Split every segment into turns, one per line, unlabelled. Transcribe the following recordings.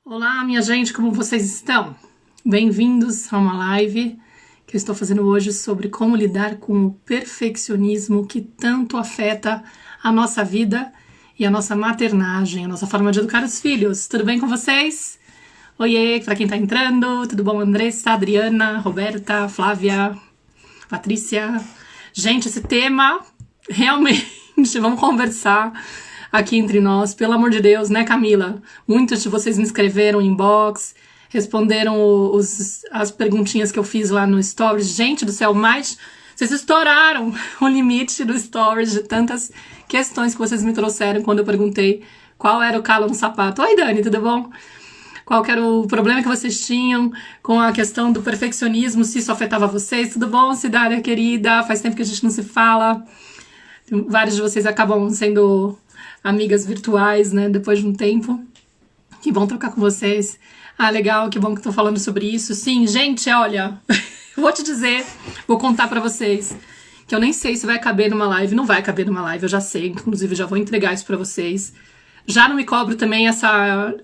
Olá, minha gente, como vocês estão? Bem-vindos a uma live que eu estou fazendo hoje sobre como lidar com o perfeccionismo que tanto afeta a nossa vida e a nossa maternagem, a nossa forma de educar os filhos. Tudo bem com vocês? Oiê, para quem tá entrando, tudo bom? Andressa, Adriana, Roberta, Flávia, Patrícia. Gente, esse tema, realmente, vamos conversar aqui entre nós, pelo amor de Deus, né, Camila? Muitos de vocês me escreveram em inbox, responderam as perguntinhas que eu fiz lá no Stories. Gente do céu, vocês estouraram o limite do Stories de tantas questões que vocês me trouxeram quando eu perguntei qual era o calo no sapato. Oi, Dani, tudo bom? Qual que era o problema que vocês tinham com a questão do perfeccionismo, se isso afetava vocês? Tudo bom, Cidália querida? Faz tempo que a gente não se fala. Vários de vocês acabam sendo amigas virtuais, né, depois de um tempo. Que bom trocar com vocês. Ah, legal, que bom que tô falando sobre isso. Sim, gente, olha, vou te dizer, vou contar pra vocês, que eu nem sei se vai caber numa live. Não vai caber numa live, eu já sei, inclusive já vou entregar isso pra vocês. Já não me cobro também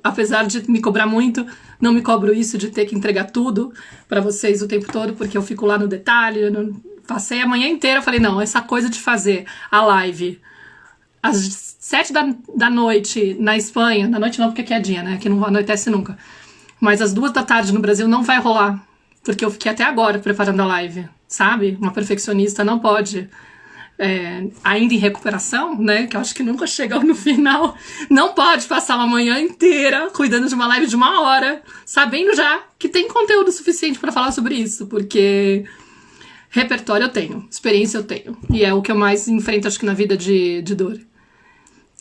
apesar de me cobrar muito, não me cobro isso de ter que entregar tudo pra vocês o tempo todo, porque eu fico lá no detalhe, passei a manhã inteira, eu falei, não, essa coisa de fazer a live às 7 da noite na Espanha, na noite não porque aqui é dia, né, aqui não anoitece nunca, mas às 2 da tarde no Brasil não vai rolar, porque eu fiquei até agora preparando a live, sabe? Uma perfeccionista não pode, ainda em recuperação, né, que eu acho que nunca chega no final, não pode passar uma manhã inteira cuidando de uma live de 1 hora, sabendo já que tem conteúdo suficiente pra falar sobre isso, porque repertório eu tenho, experiência eu tenho, e é o que eu mais enfrento, acho que na vida de dor.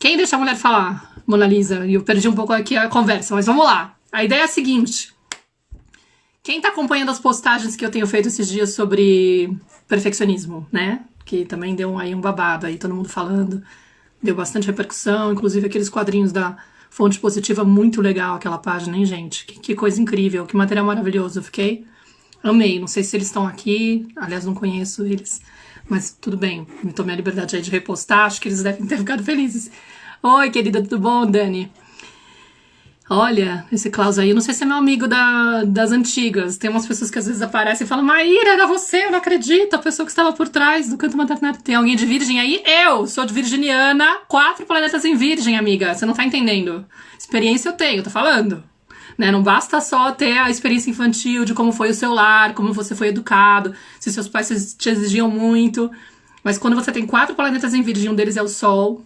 Quem deixa a mulher falar? Mona Lisa, e eu perdi um pouco aqui a conversa, mas vamos lá. A ideia é a seguinte, quem tá acompanhando as postagens que eu tenho feito esses dias sobre perfeccionismo, né, que também deu aí um babado aí, todo mundo falando, deu bastante repercussão, inclusive aqueles quadrinhos da Fonte Positiva, muito legal aquela página, hein, gente? Que coisa incrível, que material maravilhoso, eu amei, não sei se eles estão aqui, aliás, não conheço eles, mas tudo bem, me tomei a liberdade aí de repostar, acho que eles devem ter ficado felizes. Oi, querida, tudo bom, Dani? Olha, esse Klaus aí, não sei se é meu amigo das antigas, tem umas pessoas que às vezes aparecem e falam, Maíra, era você, eu não acredito, a pessoa que estava por trás do Canto Maternário. Tem alguém de Virgem aí? Eu sou de Virginiana, 4 planetas em Virgem, amiga, você não tá entendendo. Experiência eu tenho, tô falando. Né? Não basta só ter a experiência infantil de como foi o seu lar, como você foi educado, se seus pais te exigiam muito, mas quando você tem 4 planetas em Virgem, um deles é o Sol,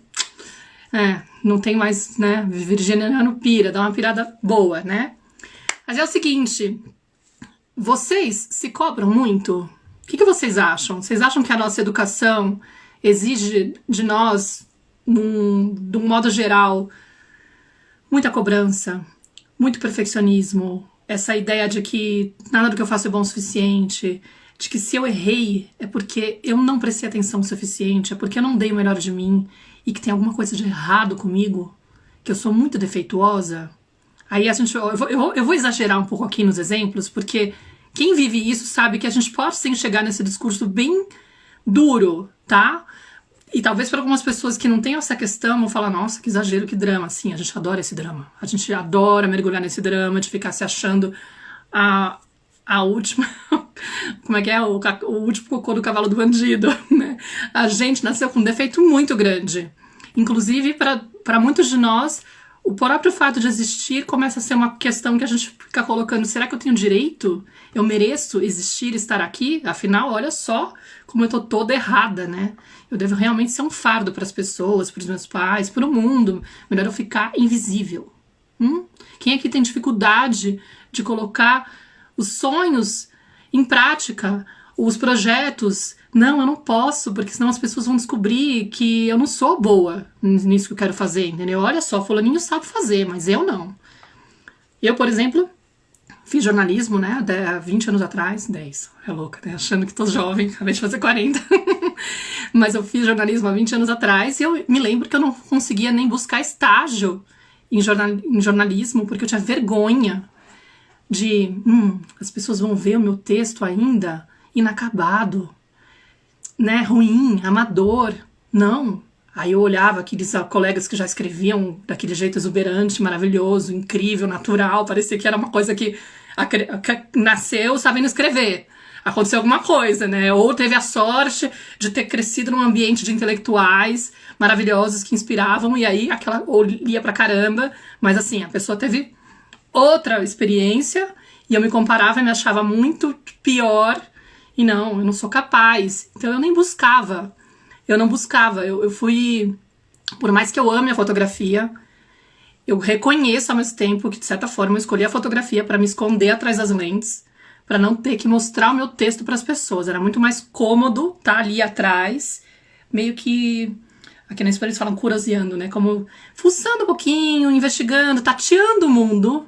não tem mais, né, virginiano pira, dá uma pirada boa, né? Mas é o seguinte, vocês se cobram muito? O que vocês acham? Vocês acham que a nossa educação exige de nós, de um modo geral, muita cobrança, muito perfeccionismo, essa ideia de que nada do que eu faço é bom o suficiente, de que se eu errei é porque eu não prestei atenção o suficiente, é porque eu não dei o melhor de mim e que tem alguma coisa de errado comigo, que eu sou muito defeituosa. Aí eu vou exagerar um pouco aqui nos exemplos, porque quem vive isso sabe que a gente pode sim chegar nesse discurso bem duro, tá? E talvez para algumas pessoas que não tenham essa questão vão falar, nossa, que exagero, que drama. Sim, a gente adora esse drama. A gente adora mergulhar nesse drama, de ficar se achando a última... Como é que é? O último cocô do cavalo do bandido, né? A gente nasceu com um defeito muito grande. Inclusive, para muitos de nós, o próprio fato de existir começa a ser uma questão que a gente fica colocando, será que eu tenho direito? Eu mereço existir, estar aqui? Afinal, olha só como eu tô toda errada, né? Eu devo realmente ser um fardo para as pessoas, para os meus pais, para o mundo. Melhor eu ficar invisível. Quem aqui tem dificuldade de colocar os sonhos em prática, os projetos? Não, eu não posso, porque senão as pessoas vão descobrir que eu não sou boa nisso que eu quero fazer, entendeu? Olha só, fulaninho sabe fazer, mas eu não. Eu, por exemplo, fiz jornalismo, né, há 20 anos atrás, 10, é louca, né, achando que tô jovem, acabei de fazer 40. Mas eu fiz jornalismo há 20 anos atrás e eu me lembro que eu não conseguia nem buscar estágio em jornalismo, porque eu tinha vergonha de, as pessoas vão ver o meu texto ainda inacabado, né, ruim, amador. Não, Aí eu olhava aqueles colegas que já escreviam daquele jeito exuberante, maravilhoso, incrível, natural, parecia que era uma coisa que nasceu sabendo escrever. Aconteceu alguma coisa, né? Ou teve a sorte de ter crescido num ambiente de intelectuais maravilhosos que inspiravam, e aí ou lia pra caramba, mas assim, a pessoa teve outra experiência, e eu me comparava e me achava muito pior, e não, eu não sou capaz. Então eu nem buscava. Eu não buscava, eu fui... Por mais que eu ame a fotografia, eu reconheço ao mesmo tempo que, de certa forma, eu escolhi a fotografia para me esconder atrás das lentes, para não ter que mostrar o meu texto para as pessoas. Era muito mais cômodo estar ali atrás, meio que... Aqui na Espanha eles falam curioseando, né? Como fuçando um pouquinho, investigando, tateando o mundo,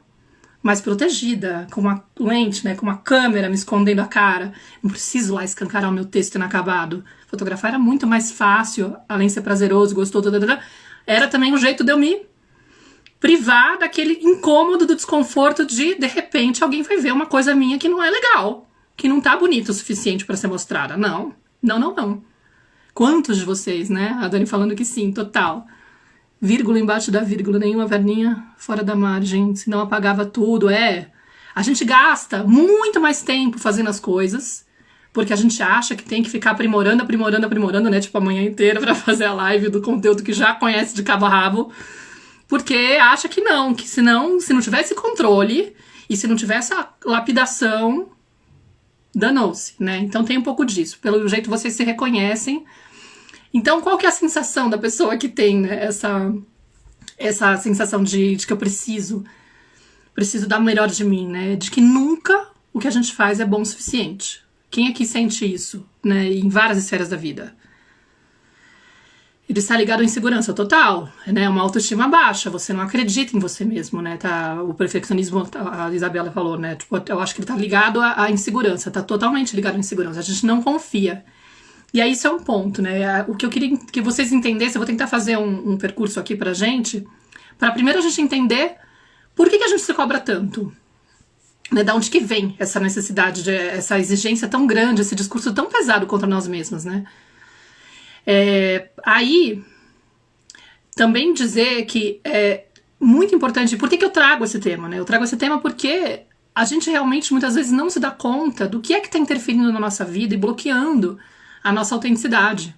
mais protegida, com uma lente, né, com uma câmera me escondendo a cara. Não preciso lá escancarar o meu texto inacabado. Fotografar era muito mais fácil, além de ser prazeroso, gostoso, era também um jeito de eu me privar daquele incômodo, do desconforto de repente, alguém vai ver uma coisa minha que não é legal, que não tá bonita o suficiente para ser mostrada. Não, não, não, não. Quantos de vocês, né? A Dani falando que sim, total. Vírgula embaixo da vírgula, nenhuma verninha fora da margem, senão apagava tudo. A gente gasta muito mais tempo fazendo as coisas, porque a gente acha que tem que ficar aprimorando, né? Tipo, a manhã inteira pra fazer a live do conteúdo que já conhece de cabo a rabo, porque acha que não, que senão, se não tiver esse controle, e se não tiver essa lapidação, danou-se, né? Então tem um pouco disso. Pelo jeito vocês se reconhecem. Então, qual que é a sensação da pessoa que tem, né, essa sensação de que eu preciso dar o melhor de mim, né? De que nunca o que a gente faz é bom o suficiente. Quem aqui sente isso, né? Em várias esferas da vida. Ele está ligado à insegurança total, né? Uma autoestima baixa, você não acredita em você mesmo, né? O perfeccionismo, a Isabela falou, né? Tipo, eu acho que ele está ligado à insegurança, está totalmente ligado à insegurança. A gente não confia. E aí isso é um ponto, né? O que eu queria que vocês entendessem, eu vou tentar fazer um percurso aqui pra gente, para primeiro a gente entender por que a gente se cobra tanto, né? Da onde que vem essa necessidade, essa exigência tão grande, esse discurso tão pesado contra nós mesmos, né? Aí, também dizer que é muito importante, por que eu trago esse tema, né? Eu trago esse tema porque a gente realmente muitas vezes não se dá conta do que é que está interferindo na nossa vida e bloqueando a nossa autenticidade,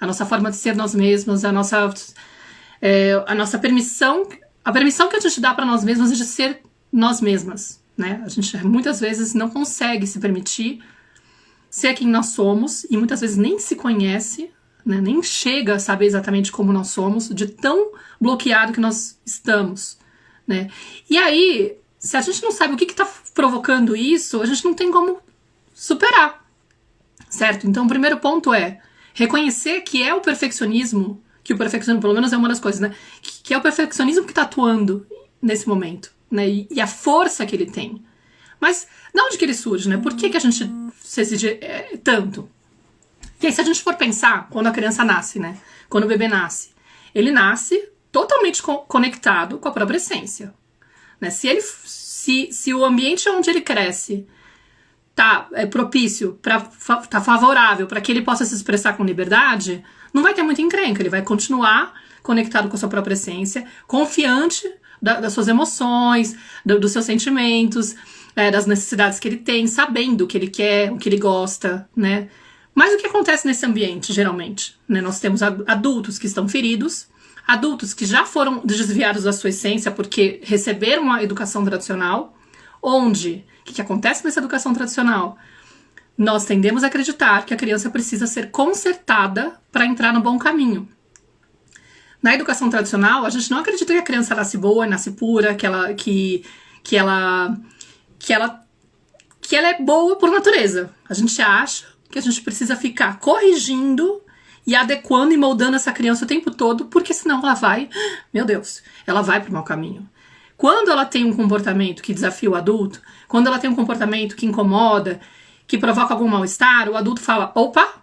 a nossa forma de ser nós mesmos, a nossa permissão, a permissão que a gente dá para nós mesmos de ser nós mesmas, né? A gente muitas vezes não consegue se permitir ser quem nós somos e muitas vezes nem se conhece, né? Nem chega a saber exatamente como nós somos, de tão bloqueado que nós estamos, né? E aí, se a gente não sabe o que está provocando isso, a gente não tem como superar. Certo? Então o primeiro ponto é reconhecer que é o perfeccionismo, pelo menos é uma das coisas, né? Que é o perfeccionismo que está atuando nesse momento, né? E a força que ele tem. Mas de onde que ele surge, né? Por que a gente se exige tanto? E aí, se a gente for pensar, quando a criança nasce, né? Quando o bebê nasce, ele nasce totalmente conectado com a própria essência, né? Se o ambiente onde ele cresce tá propício, tá favorável para que ele possa se expressar com liberdade, não vai ter muita encrenca, ele vai continuar conectado com a sua própria essência, confiante das suas emoções, dos seus sentimentos, das necessidades que ele tem, sabendo o que ele quer, o que ele gosta, né? Mas o que acontece nesse ambiente, geralmente? Né? Nós temos adultos que estão feridos, adultos que já foram desviados da sua essência porque receberam uma educação tradicional, onde... O que acontece nessa educação tradicional? Nós tendemos a acreditar que a criança precisa ser consertada para entrar no bom caminho. Na educação tradicional, a gente não acredita que a criança nasce boa, nasce pura, que ela é boa por natureza. A gente acha que a gente precisa ficar corrigindo e adequando e moldando essa criança o tempo todo, porque senão ela vai, meu Deus, ela vai para o mau caminho. Quando ela tem um comportamento que desafia o adulto, quando ela tem um comportamento que incomoda, que provoca algum mal-estar, o adulto fala, opa,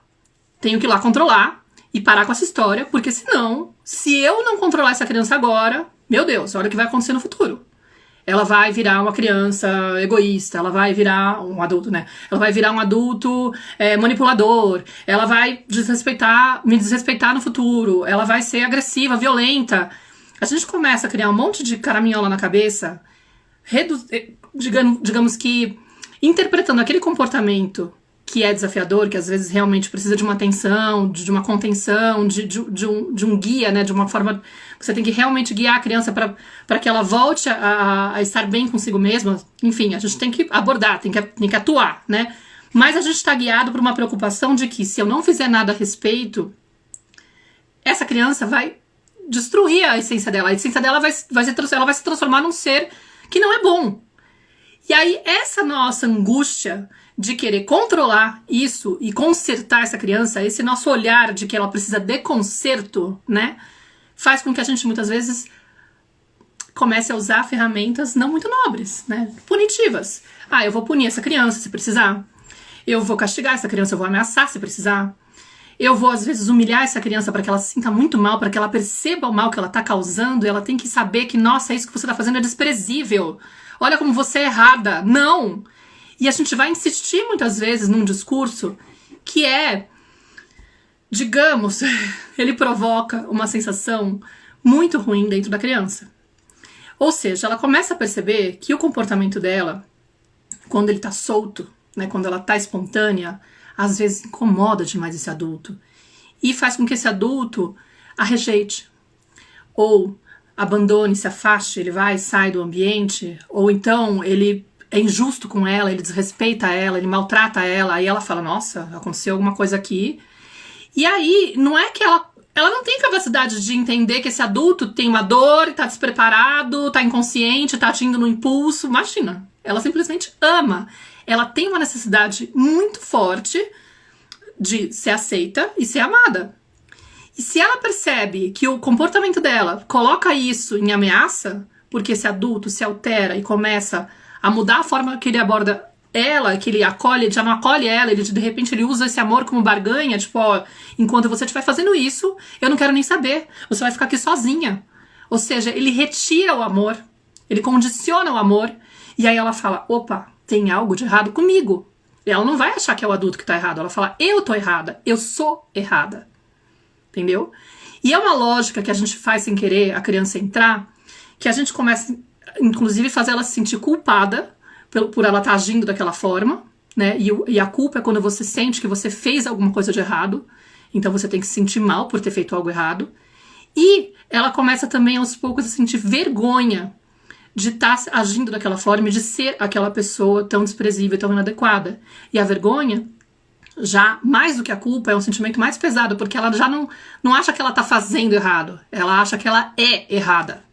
tenho que ir lá controlar e parar com essa história, porque senão, se eu não controlar essa criança agora, meu Deus, olha o que vai acontecer no futuro. ela vai virar uma criança egoísta, ela vai virar um adulto, né? Ela vai virar um adulto manipulador, ela vai me desrespeitar no futuro, ela vai ser agressiva, violenta. A gente começa a criar um monte de caraminhola na cabeça, digamos que interpretando aquele comportamento que é desafiador, que às vezes realmente precisa de uma atenção, de uma contenção, de um guia, né? De uma forma... Você tem que realmente guiar a criança para que ela volte a estar bem consigo mesma. Enfim, a gente tem que abordar, tem que atuar, né? Mas a gente está guiado por uma preocupação de que se eu não fizer nada a respeito, essa criança vai destruir a essência dela. A essência dela ela vai se transformar num ser que não é bom. E aí, essa nossa angústia de querer controlar isso e consertar essa criança, esse nosso olhar de que ela precisa de conserto, né, faz com que a gente muitas vezes comece a usar ferramentas não muito nobres, né, punitivas. Eu vou punir essa criança se precisar. Eu vou castigar essa criança, eu vou ameaçar se precisar. Eu vou, às vezes, humilhar essa criança para que ela se sinta muito mal, para que ela perceba o mal que ela está causando, e ela tem que saber que, nossa, isso que você está fazendo é desprezível. Olha como você é errada. Não! E a gente vai insistir muitas vezes num discurso que é, digamos, ele provoca uma sensação muito ruim dentro da criança. Ou seja, ela começa a perceber que o comportamento dela, quando ele tá solto, né, quando ela tá espontânea, às vezes incomoda demais esse adulto. E faz com que esse adulto a rejeite. Ou abandone, se afaste, ele vai, sai do ambiente. Ou então ele é injusto com ela, ele desrespeita ela, ele maltrata ela. Aí ela fala, nossa, aconteceu alguma coisa aqui. E aí, não é que ela não tem capacidade de entender que esse adulto tem uma dor, tá despreparado, tá inconsciente, tá agindo no impulso. Imagina, ela simplesmente ama. Ela tem uma necessidade muito forte de ser aceita e ser amada. E se ela percebe que o comportamento dela coloca isso em ameaça, porque esse adulto se altera e começa a mudar a forma que ele aborda ela, que ele acolhe, já não acolhe ela, ele de repente ele usa esse amor como barganha, tipo, ó, enquanto você estiver fazendo isso, eu não quero nem saber, você vai ficar aqui sozinha. Ou seja, ele retira o amor, ele condiciona o amor, e aí ela fala, opa, tem algo de errado comigo. E ela não vai achar que é o adulto que tá errado, ela fala, eu tô errada, eu sou errada. Entendeu? E é uma lógica que a gente faz sem querer a criança entrar, que a gente começa, inclusive, fazer ela se sentir culpada por ela estar agindo daquela forma, né? E a culpa é quando você sente que você fez alguma coisa de errado, então você tem que se sentir mal por ter feito algo errado. E ela começa também, aos poucos, a sentir vergonha de estar agindo daquela forma e de ser aquela pessoa tão desprezível, tão inadequada. E a vergonha, já mais do que a culpa, é um sentimento mais pesado, porque ela já não acha que ela tá fazendo errado, ela acha que ela é errada.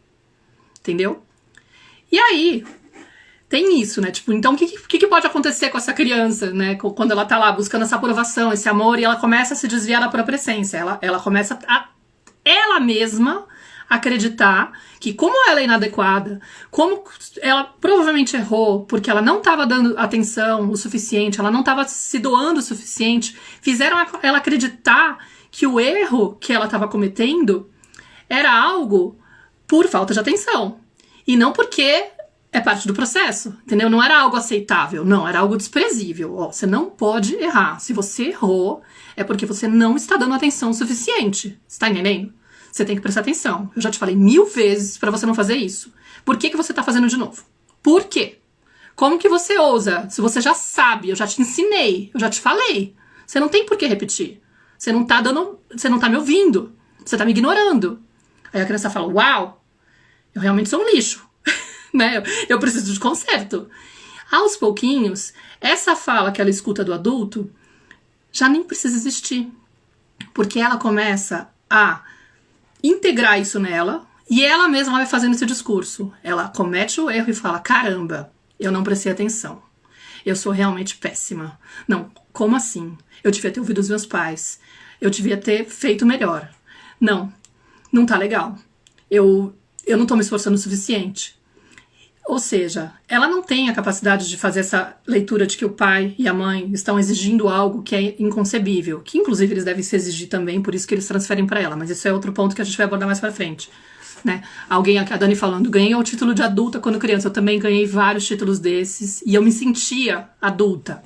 Entendeu? E aí, tem isso, né? Tipo, então o que pode acontecer com essa criança, né? Quando ela tá lá buscando essa aprovação, esse amor, e ela começa a se desviar da própria essência. Ela começa a ela mesma acreditar que, como ela é inadequada, como ela provavelmente errou porque ela não estava dando atenção o suficiente, ela não estava se doando o suficiente, fizeram ela acreditar que o erro que ela estava cometendo era algo por falta de atenção. E não porque é parte do processo, entendeu? Não era algo aceitável, não, era algo desprezível. Ó, você não pode errar. Se você errou, é porque você não está dando atenção o suficiente. Você tá entendendo? Você tem que prestar atenção. Eu já te falei 1000 vezes pra você não fazer isso. Por que você tá fazendo de novo? Por quê? Como que você ousa? Se você já sabe, eu já te ensinei, eu já te falei. Você não tem por que repetir. Você não tá me ouvindo. Você tá me ignorando. Aí a criança fala, uau, eu realmente sou um lixo. Né? Eu preciso de conserto. Aos pouquinhos, essa fala que ela escuta do adulto já nem precisa existir. Porque ela começa a integrar isso nela, e ela mesma vai fazendo esse discurso. Ela comete o erro e fala, caramba, eu não prestei atenção. Eu sou realmente péssima. Não, como assim? Eu devia ter ouvido os meus pais. Eu devia ter feito melhor. Não tá legal. Eu não tô me esforçando o suficiente. Ou seja, ela não tem a capacidade de fazer essa leitura de que o pai e a mãe estão exigindo algo que é inconcebível, que inclusive eles devem se exigir também, por isso que eles transferem para ela, mas isso é outro ponto que a gente vai abordar mais para frente. né? Alguém aqui, a Dani falando, ganhei o título de adulta quando criança. Eu também ganhei vários títulos desses e eu me sentia adulta.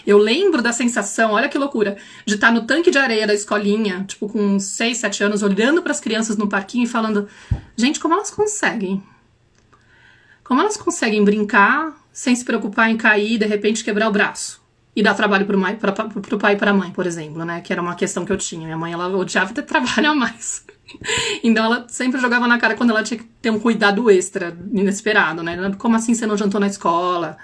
Eu lembro da sensação, olha que loucura, de estar no tanque de areia da escolinha, tipo com uns 6, 7 anos, olhando para as crianças no parquinho e falando, gente, como elas conseguem? Como elas conseguem brincar sem se preocupar em cair e de repente quebrar o braço? E dar trabalho pro pai e pra mãe, por exemplo, né? Que era uma questão que eu tinha. Minha mãe, ela odiava ter trabalho a mais. Então ela sempre jogava na cara quando ela tinha que ter um cuidado extra, inesperado, né? Como assim você não jantou na escola?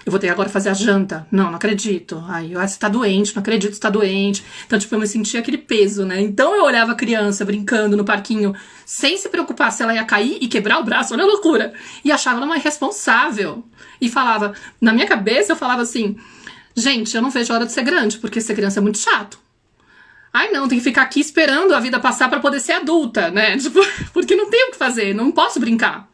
Eu vou ter que agora fazer a janta. Não acredito. Aí, você tá doente, não acredito que você tá doente. Então, tipo, eu me sentia aquele peso, né? Então eu olhava a criança brincando no parquinho, sem se preocupar se ela ia cair e quebrar o braço, olha a loucura. E achava ela uma irresponsável. E falava, na minha cabeça eu falava assim, gente, eu não vejo a hora de ser grande, porque ser criança é muito chato. Ai não, tem que ficar aqui esperando a vida passar pra poder ser adulta, né? Tipo, porque não tenho o que fazer, não posso brincar.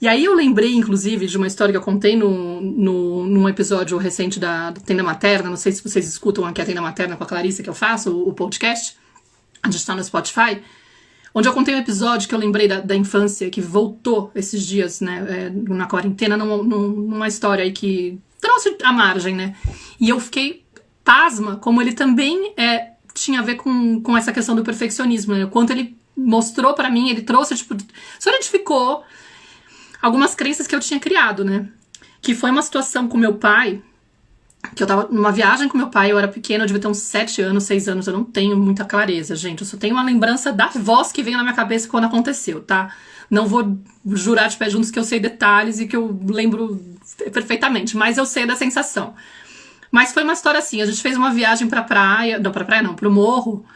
E aí eu lembrei, inclusive, de uma história que eu contei num episódio recente da Tenda Materna, não sei se vocês escutam aqui a Tenda Materna com a Clarissa, que eu faço, o podcast, a gente tá no Spotify, onde eu contei um episódio que eu lembrei da infância, que voltou esses dias, né, na quarentena, numa história aí que trouxe a margem, né, e eu fiquei pasma, como ele também tinha a ver com essa questão do perfeccionismo, né, o quanto ele mostrou pra mim, ele trouxe, tipo, solidificou algumas crenças que eu tinha criado, né? Que foi uma situação com meu pai, que eu tava numa viagem com meu pai, eu era pequena, eu devia ter uns 7 anos, 6 anos, eu não tenho muita clareza, gente. Eu só tenho uma lembrança da voz que veio na minha cabeça quando aconteceu, tá? Não vou jurar de pé juntos que eu sei detalhes e que eu lembro perfeitamente, mas eu sei da sensação. Mas foi uma história assim, a gente fez uma viagem pra praia, não, pro morro,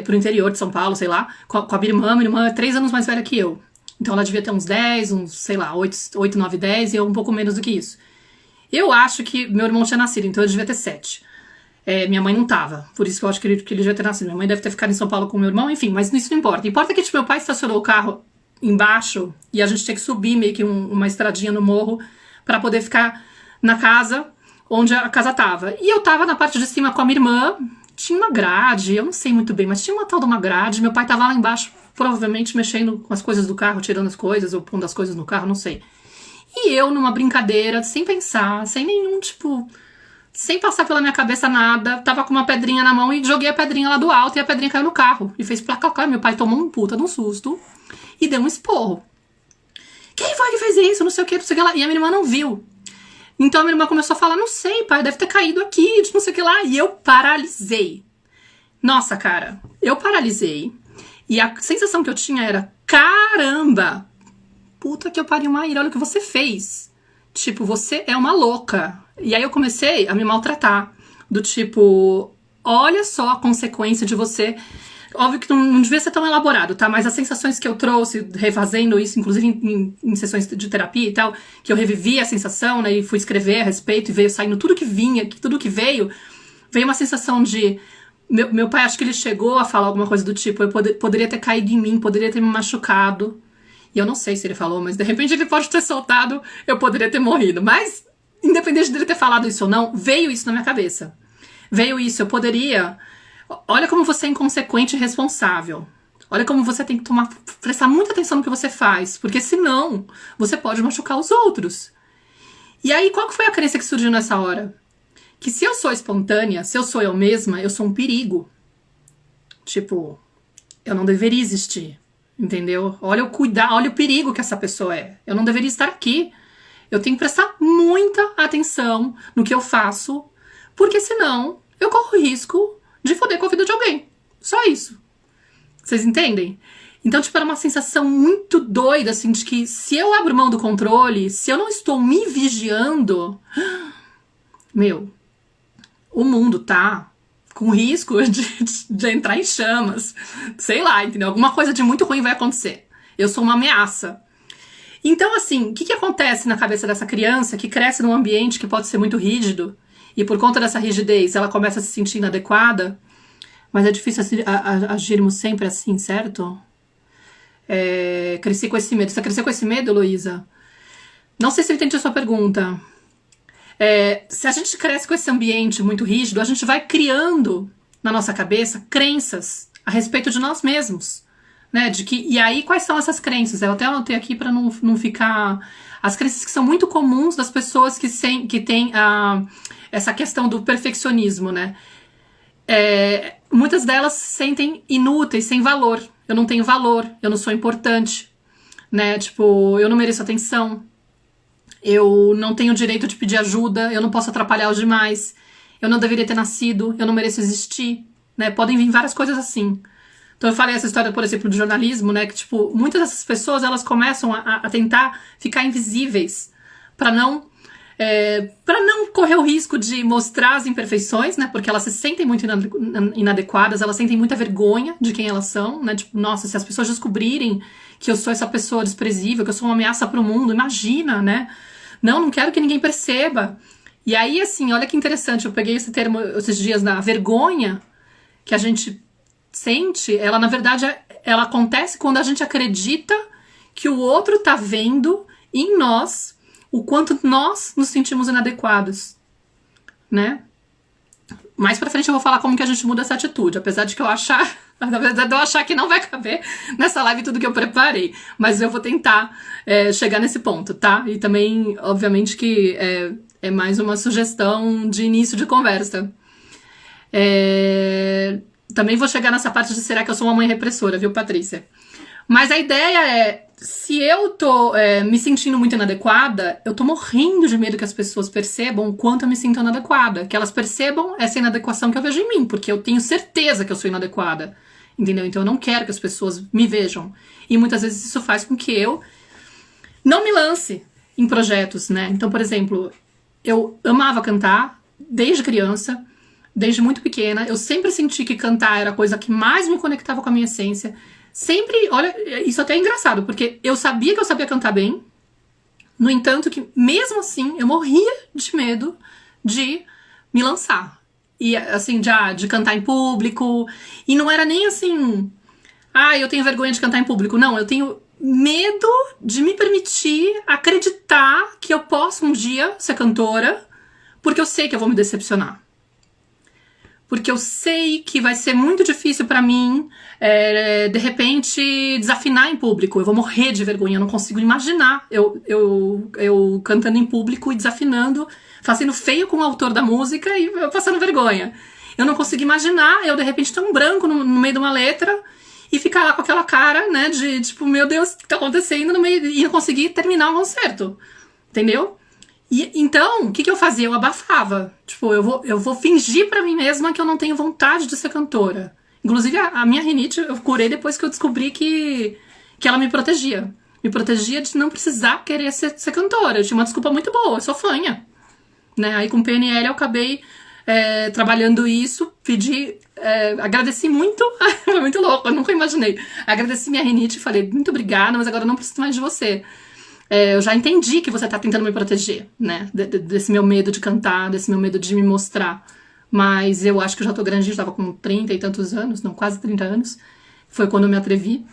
pro interior de São Paulo, sei lá, com a minha irmã é 3 anos mais velha que eu. Então ela devia ter uns 10, sei lá, 8, 9, 10 e eu um pouco menos do que isso. Eu acho que meu irmão tinha nascido, então eu devia ter 7. Minha mãe não tava, por isso que eu acho que ele devia ter nascido. Minha mãe deve ter ficado em São Paulo com meu irmão, enfim, mas isso não importa. Importa que tipo, meu pai estacionou o carro embaixo e a gente tinha que subir meio que uma estradinha no morro pra poder ficar na casa onde a casa tava. E eu tava na parte de cima com a minha irmã, tinha uma grade, eu não sei muito bem, mas tinha uma tal de uma grade, meu pai tava lá embaixo, provavelmente mexendo com as coisas do carro, tirando as coisas, ou pondo as coisas no carro, não sei. E eu, numa brincadeira, sem pensar, sem nenhum, tipo, sem passar pela minha cabeça nada, tava com uma pedrinha na mão e joguei a pedrinha lá do alto e a pedrinha caiu no carro. E fez placar. Meu pai tomou um puta de um susto e deu um esporro. Quem foi que fez isso? Não sei o que lá. E a minha irmã não viu. Então a minha irmã começou a falar, não sei, pai, deve ter caído aqui, não sei o que lá. E eu paralisei. Nossa, cara, eu paralisei. E a sensação que eu tinha era, caramba, puta que eu pariu, Maíra, olha o que você fez. Tipo, você é uma louca. E aí eu comecei a me maltratar. Do tipo, olha só a consequência de você. Óbvio que não devia ser tão elaborado, tá? Mas as sensações que eu trouxe, refazendo isso, inclusive em sessões de terapia e tal, que eu revivi a sensação, né? E fui escrever a respeito e veio saindo tudo que vinha, tudo que veio uma sensação de... Meu pai, acho que ele chegou a falar alguma coisa do tipo, eu poderia ter caído em mim, poderia ter me machucado. E eu não sei se ele falou, mas de repente ele pode ter soltado, eu poderia ter morrido. Mas, independente dele ter falado isso ou não, veio isso na minha cabeça. Veio isso, eu poderia... Olha como você é inconsequente e irresponsável. Olha como você tem que prestar muita atenção no que você faz, porque senão você pode machucar os outros. E aí, qual que foi a crença que surgiu nessa hora? Que se eu sou espontânea, se eu sou eu mesma, eu sou um perigo. Tipo, eu não deveria existir, entendeu? Olha o perigo que essa pessoa é. Eu não deveria estar aqui. Eu tenho que prestar muita atenção no que eu faço, porque senão eu corro risco de foder com a vida de alguém. Só isso. Vocês entendem? Então, tipo, era uma sensação muito doida, assim, de que se eu abro mão do controle, se eu não estou me vigiando, meu, o mundo tá com risco de entrar em chamas. Sei lá, entendeu? Alguma coisa de muito ruim vai acontecer. Eu sou uma ameaça. Então, assim, o que acontece na cabeça dessa criança que cresce num ambiente que pode ser muito rígido e por conta dessa rigidez ela começa a se sentir inadequada? Mas é difícil agirmos sempre assim, certo? Cresci com esse medo. Você cresceu com esse medo, Heloísa? Não sei se eu entendi a sua pergunta. Se a gente cresce com esse ambiente muito rígido, a gente vai criando na nossa cabeça crenças a respeito de nós mesmos, né? E aí, quais são essas crenças? Eu até anotei aqui para não ficar... As crenças que são muito comuns das pessoas que têm essa questão do perfeccionismo, né? Muitas delas se sentem inúteis, sem valor. Eu não tenho valor, eu não sou importante, né? Tipo, eu não mereço atenção, eu não tenho direito de pedir ajuda, eu não posso atrapalhar os demais, eu não deveria ter nascido, eu não mereço existir, né? Podem vir várias coisas assim. Então eu falei essa história, por exemplo, do jornalismo, né? Que, tipo, muitas dessas pessoas, elas começam a tentar ficar invisíveis para não correr o risco de mostrar as imperfeições, né? Porque elas se sentem muito inadequadas, elas sentem muita vergonha de quem elas são, né? Tipo, nossa, se as pessoas descobrirem que eu sou essa pessoa desprezível, que eu sou uma ameaça pro mundo, imagina, né? Não quero que ninguém perceba. E aí, assim, olha que interessante, eu peguei esse termo esses dias da vergonha que a gente sente, ela, na verdade, ela acontece quando a gente acredita que o outro tá vendo em nós o quanto nós nos sentimos inadequados, né? Mais pra frente eu vou falar como que a gente muda essa atitude, apesar de eu achar que não vai caber nessa live tudo que eu preparei, mas eu vou tentar chegar nesse ponto, tá? E também, obviamente, que é mais uma sugestão de início de conversa. Também vou chegar nessa parte de será que eu sou uma mãe repressora, viu, Patrícia? Mas a ideia é, se eu tô me sentindo muito inadequada, eu tô morrendo de medo que as pessoas percebam o quanto eu me sinto inadequada. Que elas percebam essa inadequação que eu vejo em mim, porque eu tenho certeza que eu sou inadequada. Entendeu? Então eu não quero que as pessoas me vejam. E muitas vezes isso faz com que eu não me lance em projetos, né? Então, por exemplo, eu amava cantar desde criança, desde muito pequena. Eu sempre senti que cantar era a coisa que mais me conectava com a minha essência. Sempre, olha, isso até é engraçado, porque eu sabia que eu sabia cantar bem, no entanto que, mesmo assim, eu morria de medo de me lançar. E, assim, de cantar em público, e não era nem assim, eu tenho vergonha de cantar em público. Não, eu tenho medo de me permitir acreditar que eu posso um dia ser cantora, porque eu sei que eu vou me decepcionar. Porque eu sei que vai ser muito difícil pra mim, de repente, desafinar em público. Eu vou morrer de vergonha, eu não consigo imaginar eu cantando em público e desafinando, fazendo feio com o autor da música e eu passando vergonha. Eu não consigo imaginar eu, de repente, ter um branco no meio de uma letra e ficar lá com aquela cara, né, de tipo, meu Deus, o que tá acontecendo no meio, e não conseguir terminar o concerto. Entendeu? E, então, o que eu fazia? Eu abafava. Tipo, eu vou fingir pra mim mesma que eu não tenho vontade de ser cantora. Inclusive, a minha rinite eu curei depois que eu descobri que ela me protegia. Me protegia de não precisar querer ser cantora. Eu tinha uma desculpa muito boa, eu sou fanha. Né? Aí com o PNL eu acabei trabalhando isso, agradeci muito, foi muito louco, eu nunca imaginei. Agradeci minha rinite e falei, muito obrigada, mas agora eu não preciso mais de você. Eu já entendi que você tá tentando me proteger, né? Desse meu medo de cantar, desse meu medo de me mostrar. Mas eu acho que eu já tô grande, eu tava com 30 e tantos anos, não, quase 30 anos. Foi quando eu me atrevi.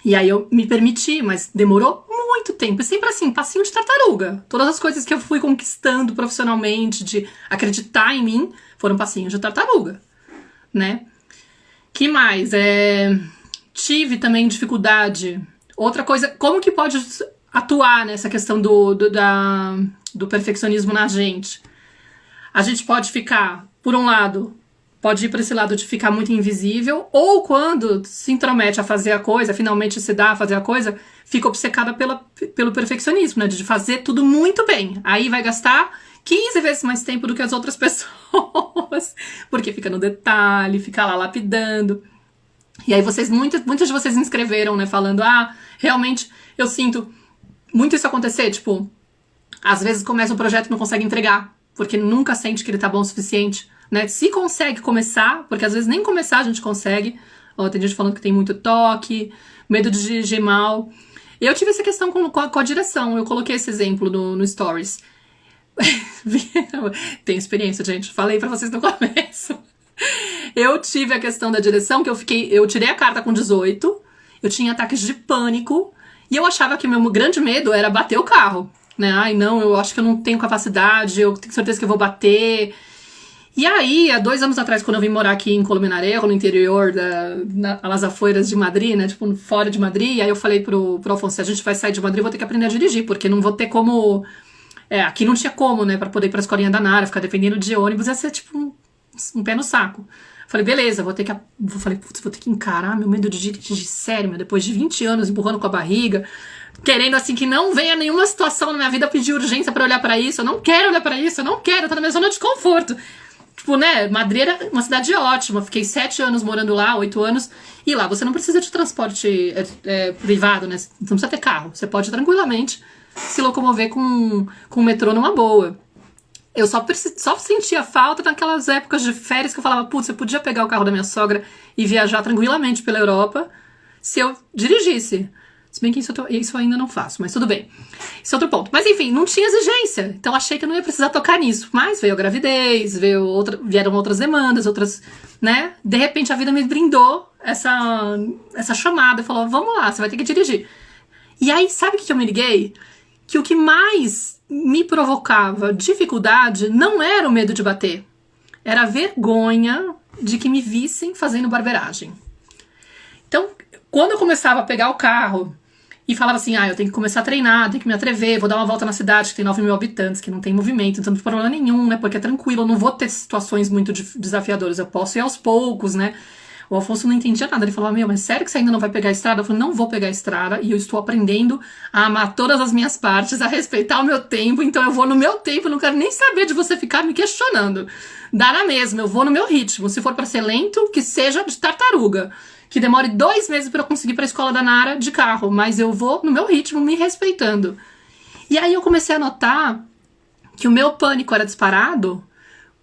E aí eu me permiti, mas demorou muito tempo. E sempre assim, passinho de tartaruga. Todas as coisas que eu fui conquistando profissionalmente, de acreditar em mim, foram passinhos de tartaruga, né? Que mais? Tive também dificuldade. Outra coisa, como que pode atuar nessa questão do perfeccionismo na gente? A gente pode ficar, por um lado, pode ir para esse lado de ficar muito invisível, ou quando se intromete a fazer a coisa, finalmente se dá a fazer a coisa, fica obcecada pelo perfeccionismo, né? De fazer tudo muito bem. Aí vai gastar 15 vezes mais tempo do que as outras pessoas, porque fica no detalhe, fica lá lapidando. E aí muitas de vocês me escreveram, né, falando, realmente eu sinto muito isso acontecer, tipo, às vezes começa um projeto e não consegue entregar, porque nunca sente que ele tá bom o suficiente, né? Se consegue começar, porque às vezes nem começar a gente consegue. Tem gente falando que tem muito toque, medo de dirigir mal. Eu tive essa questão com a direção, eu coloquei esse exemplo no Stories. Tenho experiência, gente, falei pra vocês no começo. Eu tive a questão da direção, que eu tirei a carta com 18, eu tinha ataques de pânico, e eu achava que o meu grande medo era bater o carro, né? Não, eu acho que eu não tenho capacidade, eu tenho certeza que eu vou bater. E aí, há 2 anos atrás, quando eu vim morar aqui em Colmenarejo, no interior nas afueiras de Madrid, né, tipo, fora de Madrid, aí eu falei pro Afonso, a gente vai sair de Madrid, eu vou ter que aprender a dirigir, porque não vou ter como... aqui não tinha como, né, pra poder ir pra escolinha da Nara, ficar dependendo de ônibus, ia ser tipo um pé no saco. Falei, beleza, vou ter que encarar meu medo de dirigir sério, meu, depois de 20 anos empurrando com a barriga, querendo assim que não venha nenhuma situação na minha vida pedir urgência pra olhar pra isso, eu não quero olhar pra isso, eu não quero, eu tô na minha zona de conforto. Tipo, né, Madrid era uma cidade ótima, fiquei 7 anos morando lá, 8 anos, e lá você não precisa de transporte privado, né, você não precisa ter carro, você pode tranquilamente se locomover com o metrô numa boa. Eu só sentia falta naquelas épocas de férias que eu falava, putz, eu podia pegar o carro da minha sogra e viajar tranquilamente pela Europa se eu dirigisse. Se bem que isso eu ainda não faço, mas tudo bem. Esse é outro ponto. Mas enfim, não tinha exigência. Então achei que eu não ia precisar tocar nisso. Mas veio a gravidez, vieram outras demandas, outras, né? De repente a vida me brindou essa chamada. Falou, vamos lá, você vai ter que dirigir. E aí, sabe o que eu me liguei? Que o que mais me provocava dificuldade não era o medo de bater. Era a vergonha de que me vissem fazendo barbeiragem. Então, quando eu começava a pegar o carro e falava assim, eu tenho que começar a treinar, tenho que me atrever, vou dar uma volta na cidade que tem 9 mil habitantes, que não tem movimento, então não tem problema nenhum, né? Porque é tranquilo, eu não vou ter situações muito desafiadoras, eu posso ir aos poucos, né? O Afonso não entendia nada, ele falava, mas sério que você ainda não vai pegar a estrada? Eu falei, não vou pegar a estrada e eu estou aprendendo a amar todas as minhas partes, a respeitar o meu tempo, então eu vou no meu tempo, não quero nem saber de você ficar me questionando. Dá na mesma, eu vou no meu ritmo, se for para ser lento, que seja de tartaruga, que demore 2 meses para eu conseguir ir para a escola da Nara de carro, mas eu vou no meu ritmo, me respeitando. E aí eu comecei a notar que o meu pânico era disparado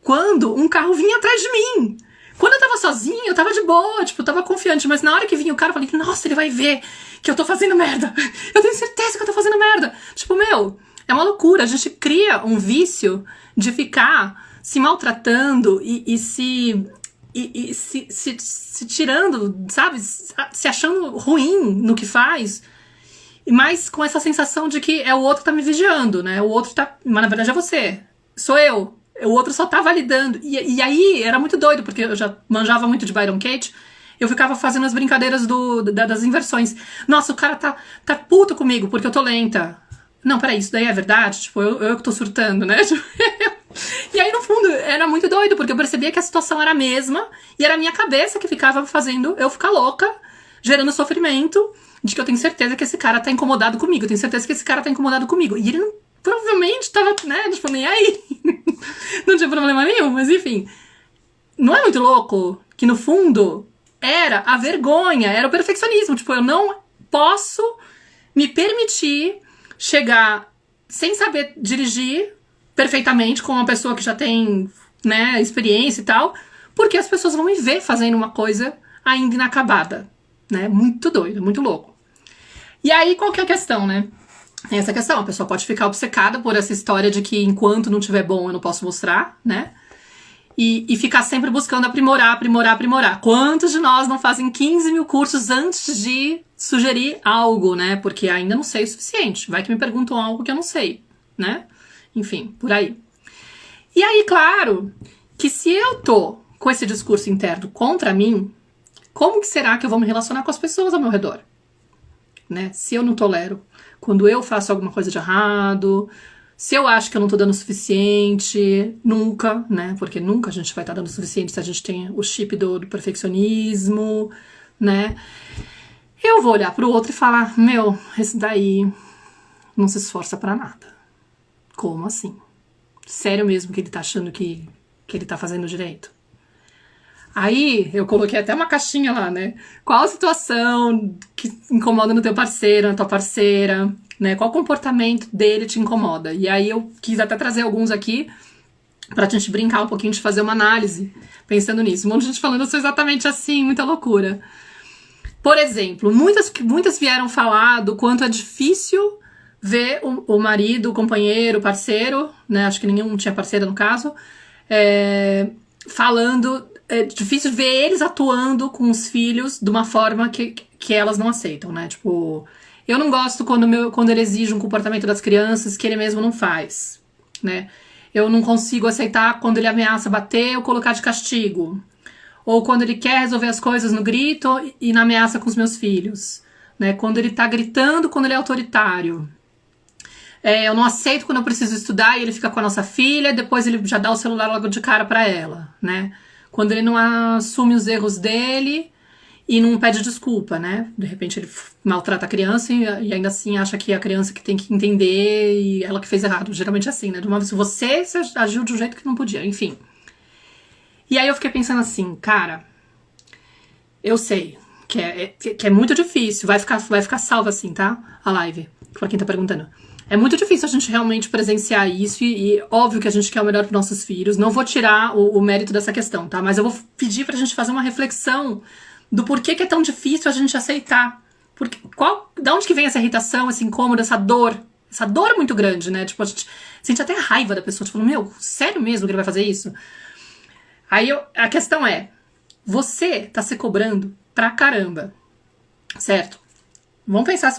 quando um carro vinha atrás de mim. Quando eu tava sozinha, eu tava de boa, tipo, eu tava confiante, mas na hora que vinha o cara, eu falei, nossa, ele vai ver que eu tô fazendo merda. Eu tenho certeza que eu tô fazendo merda. Tipo, é uma loucura. A gente cria um vício de ficar se maltratando e se tirando, sabe? Se achando ruim no que faz, mas com essa sensação de que é o outro que tá me vigiando, né? O outro tá... Mas na verdade é você. Sou eu. O outro só tá validando. E aí era muito doido, porque eu já manjava muito de Byron Katie. Eu ficava fazendo as brincadeiras das inversões. Nossa, o cara tá puto comigo porque eu tô lenta. Não, peraí, isso daí é verdade? Tipo, eu que tô surtando, né? E aí, no fundo, era muito doido, porque eu percebia que a situação era a mesma e era a minha cabeça que ficava fazendo eu ficar louca, gerando sofrimento, de que eu tenho certeza que esse cara tá incomodado comigo. Eu tenho certeza que esse cara tá incomodado comigo. E ele não, provavelmente tava, né, tipo, nem aí. Não tinha problema nenhum, mas enfim. Não é muito louco que, no fundo, era a vergonha, era o perfeccionismo. Tipo, eu não posso me permitir chegar sem saber dirigir perfeitamente com uma pessoa que já tem, né, experiência e tal, porque as pessoas vão me ver fazendo uma coisa ainda inacabada, né? Muito doido, muito louco. E aí, qual que é a questão, né? Tem essa questão, a pessoa pode ficar obcecada por essa história de que enquanto não tiver bom eu não posso mostrar, né? E ficar sempre buscando aprimorar. Quantos de nós não fazem 15 mil cursos antes de sugerir algo, né? Porque ainda não sei o suficiente. Vai que me perguntam algo que eu não sei, né? Enfim, por aí. E aí, claro, que se eu tô com esse discurso interno contra mim, como que será que eu vou me relacionar com as pessoas ao meu redor? Né? Se eu não tolero, quando eu faço alguma coisa de errado, se eu acho que eu não tô dando o suficiente, nunca, né? Porque nunca a gente vai estar dando o suficiente se a gente tem o chip do perfeccionismo, né? Eu vou olhar pro outro e falar, esse daí não se esforça pra nada. Como assim? Sério mesmo que ele tá achando que ele tá fazendo direito? Aí eu coloquei até uma caixinha lá, né? Qual a situação que incomoda no teu parceiro, na tua parceira, né? Qual comportamento dele te incomoda? E aí eu quis até trazer alguns aqui pra gente brincar um pouquinho, de fazer uma análise pensando nisso. Um monte de gente falando, eu sou exatamente assim, muita loucura. Por exemplo, muitas vieram falar do quanto é difícil ver o marido, o companheiro, o parceiro, né? Acho que nenhum tinha parceira no caso, falando... É difícil ver eles atuando com os filhos de uma forma que elas não aceitam, né? Tipo, eu não gosto quando ele exige um comportamento das crianças que ele mesmo não faz, né? Eu não consigo aceitar quando ele ameaça bater ou colocar de castigo. Ou quando ele quer resolver as coisas no grito e na ameaça com os meus filhos. Né? Quando ele tá gritando, quando ele é autoritário. Eu não aceito quando eu preciso estudar e ele fica com a nossa filha, depois ele já dá o celular logo de cara pra ela, né? Quando ele não assume os erros dele e não pede desculpa, né? De repente ele maltrata a criança e ainda assim acha que é a criança que tem que entender e ela que fez errado. Geralmente é assim, né? De uma vez você agiu de um jeito que não podia, enfim. E aí eu fiquei pensando assim, cara, eu sei que é muito difícil, vai ficar salva assim, tá? A live, pra quem tá perguntando. É muito difícil a gente realmente presenciar isso e óbvio que a gente quer o melhor para nossos filhos. Não vou tirar o mérito dessa questão, tá? Mas eu vou pedir pra gente fazer uma reflexão do porquê que é tão difícil a gente aceitar. Da onde que vem essa irritação, esse incômodo, essa dor muito grande, né? Tipo, a gente sente até raiva da pessoa, tipo, meu, sério mesmo que ele vai fazer isso? Aí a questão é, você tá se cobrando pra caramba, certo? Vamos pensar,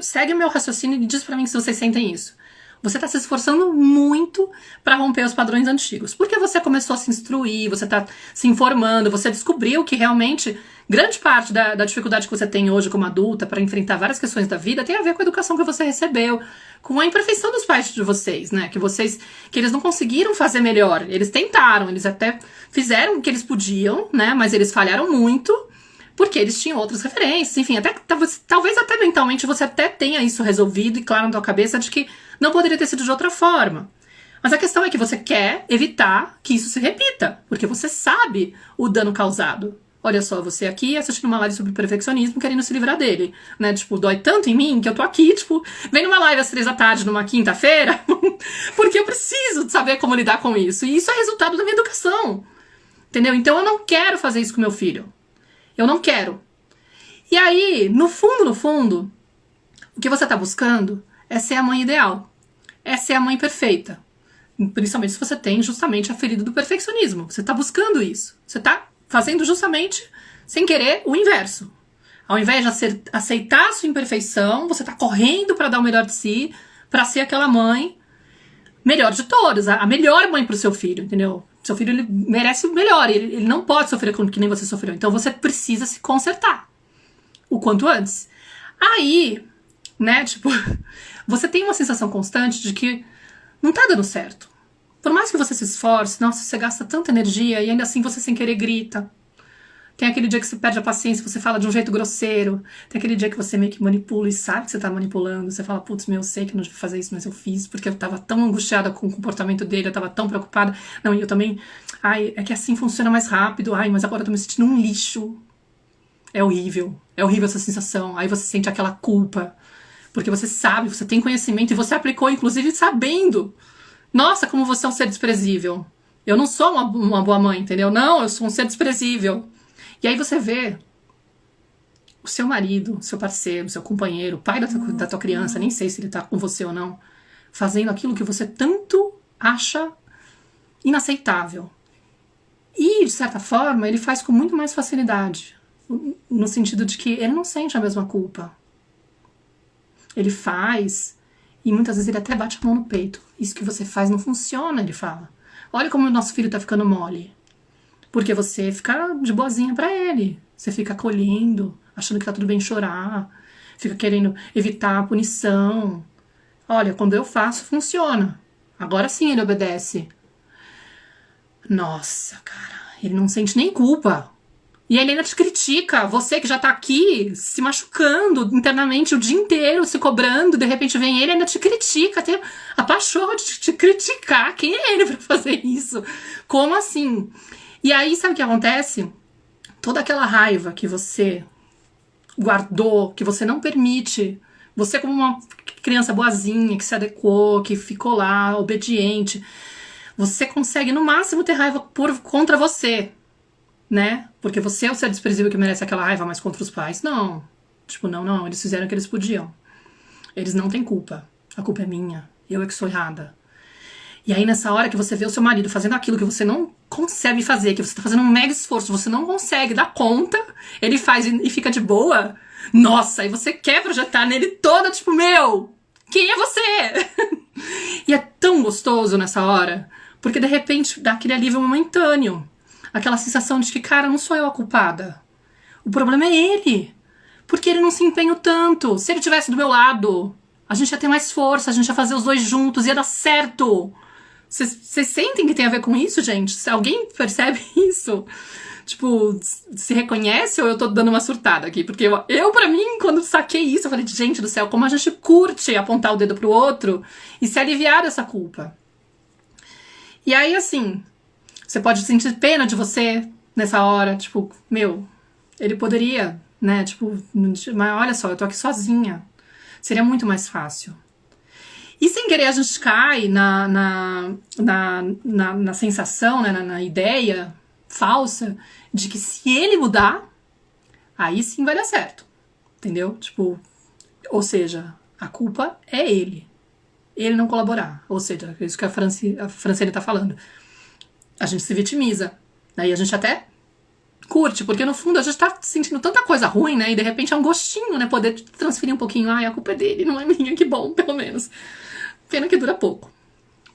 segue o meu raciocínio e diz pra mim se vocês sentem isso. Você tá se esforçando muito pra romper os padrões antigos. Porque você começou a se instruir, você tá se informando, você descobriu que realmente grande parte da dificuldade que você tem hoje como adulta pra enfrentar várias questões da vida tem a ver com a educação que você recebeu, com a imperfeição dos pais de vocês, né? Que eles não conseguiram fazer melhor. Eles tentaram, eles até fizeram o que eles podiam, né? Mas eles falharam muito. Porque eles tinham outras referências, enfim, talvez até mentalmente você até tenha isso resolvido e claro na tua cabeça de que não poderia ter sido de outra forma. Mas a questão é que você quer evitar que isso se repita, porque você sabe o dano causado. Olha só, você aqui assistindo uma live sobre perfeccionismo querendo se livrar dele, né? Tipo, dói tanto em mim que eu tô aqui, tipo, vem numa live às 3 da tarde numa quinta-feira, porque eu preciso saber como lidar com isso. E isso é resultado da minha educação, entendeu? Então eu não quero fazer isso com meu filho. Eu não quero. E aí, no fundo, o que você tá buscando é ser a mãe ideal. É ser a mãe perfeita. Principalmente se você tem justamente a ferida do perfeccionismo. Você tá buscando isso. Você tá fazendo justamente, sem querer, o inverso. Ao invés de aceitar a sua imperfeição, você tá correndo pra dar o melhor de si, pra ser aquela mãe melhor de todas. A melhor mãe pro seu filho, entendeu? Seu filho, ele merece o melhor, ele não pode sofrer que nem você sofreu. Então você precisa se consertar o quanto antes. Aí, né, tipo, você tem uma sensação constante de que não tá dando certo. Por mais que você se esforce, nossa, você gasta tanta energia e ainda assim você sem querer grita. Tem aquele dia que você perde a paciência, você fala de um jeito grosseiro. Tem aquele dia que você meio que manipula e sabe que você tá manipulando. Você fala, putz, eu sei que eu não devia fazer isso, mas eu fiz porque eu tava tão angustiada com o comportamento dele, eu tava tão preocupada. Não, e eu também, é que assim funciona mais rápido. Mas agora eu tô me sentindo um lixo. É horrível essa sensação. Aí você sente aquela culpa. Porque você sabe, você tem conhecimento e você aplicou, inclusive, sabendo. Nossa, como você é um ser desprezível. Eu não sou uma boa mãe, entendeu? Não, eu sou um ser desprezível. E aí você vê o seu marido, seu parceiro, seu companheiro, o pai da tua criança, nem sei se ele tá com você ou não, fazendo aquilo que você tanto acha inaceitável. E, de certa forma, ele faz com muito mais facilidade. No sentido de que ele não sente a mesma culpa. Ele faz, e muitas vezes ele até bate a mão no peito. Isso que você faz não funciona, ele fala. Olha como o nosso filho tá ficando mole. Porque você fica de boazinha pra ele. Você fica acolhendo, achando que tá tudo bem chorar. Fica querendo evitar a punição. Olha, quando eu faço, funciona. Agora sim ele obedece. Nossa, cara, ele não sente nem culpa. E ele ainda te critica. Você que já tá aqui se machucando internamente o dia inteiro, se cobrando. De repente vem ele e ainda te critica. Tem a pachorra de te criticar. Quem é ele pra fazer isso? Como assim? E aí, sabe o que acontece? Toda aquela raiva que você guardou, que você não permite, você como uma criança boazinha, que se adequou, que ficou lá, obediente, você consegue no máximo ter raiva contra você, né? Porque você é o ser desprezível que merece aquela raiva, mas contra os pais, não. Tipo, não, eles fizeram o que eles podiam. Eles não têm culpa. A culpa é minha. Eu é que sou errada. E aí nessa hora que você vê o seu marido fazendo aquilo que você não consegue fazer, que você tá fazendo um mega esforço, você não consegue dar conta, ele faz e fica de boa, nossa, aí você quer projetar nele toda, tipo, meu, quem é você? E é tão gostoso nessa hora, porque de repente dá aquele alívio momentâneo. Aquela sensação de que, cara, não sou eu a culpada. O problema é ele. Porque ele não se empenhou tanto. Se ele tivesse do meu lado, a gente ia ter mais força, a gente ia fazer os dois juntos, ia dar certo. Vocês sentem que tem a ver com isso, gente? Se alguém percebe isso? Tipo, se reconhece ou eu tô dando uma surtada aqui? Porque eu pra mim, quando saquei isso, eu falei, gente do céu, como a gente curte apontar o dedo pro outro e se aliviar dessa culpa. E aí, assim, você pode sentir pena de você nessa hora, tipo, meu, ele poderia, né, tipo, mas olha só, eu tô aqui sozinha. Seria muito mais fácil. E sem querer a gente cai na sensação, né, na ideia falsa de que se ele mudar, aí sim vai dar certo. Entendeu? Tipo, ou seja, a culpa é ele. Ele não colaborar. Ou seja, é isso que a Franciele tá falando. A gente se vitimiza. Daí a gente até curte, porque no fundo a gente tá sentindo tanta coisa ruim, né? E de repente é um gostinho, né? Poder transferir um pouquinho. Ai, a culpa é dele, não é minha, que bom, pelo menos. Pena que dura pouco.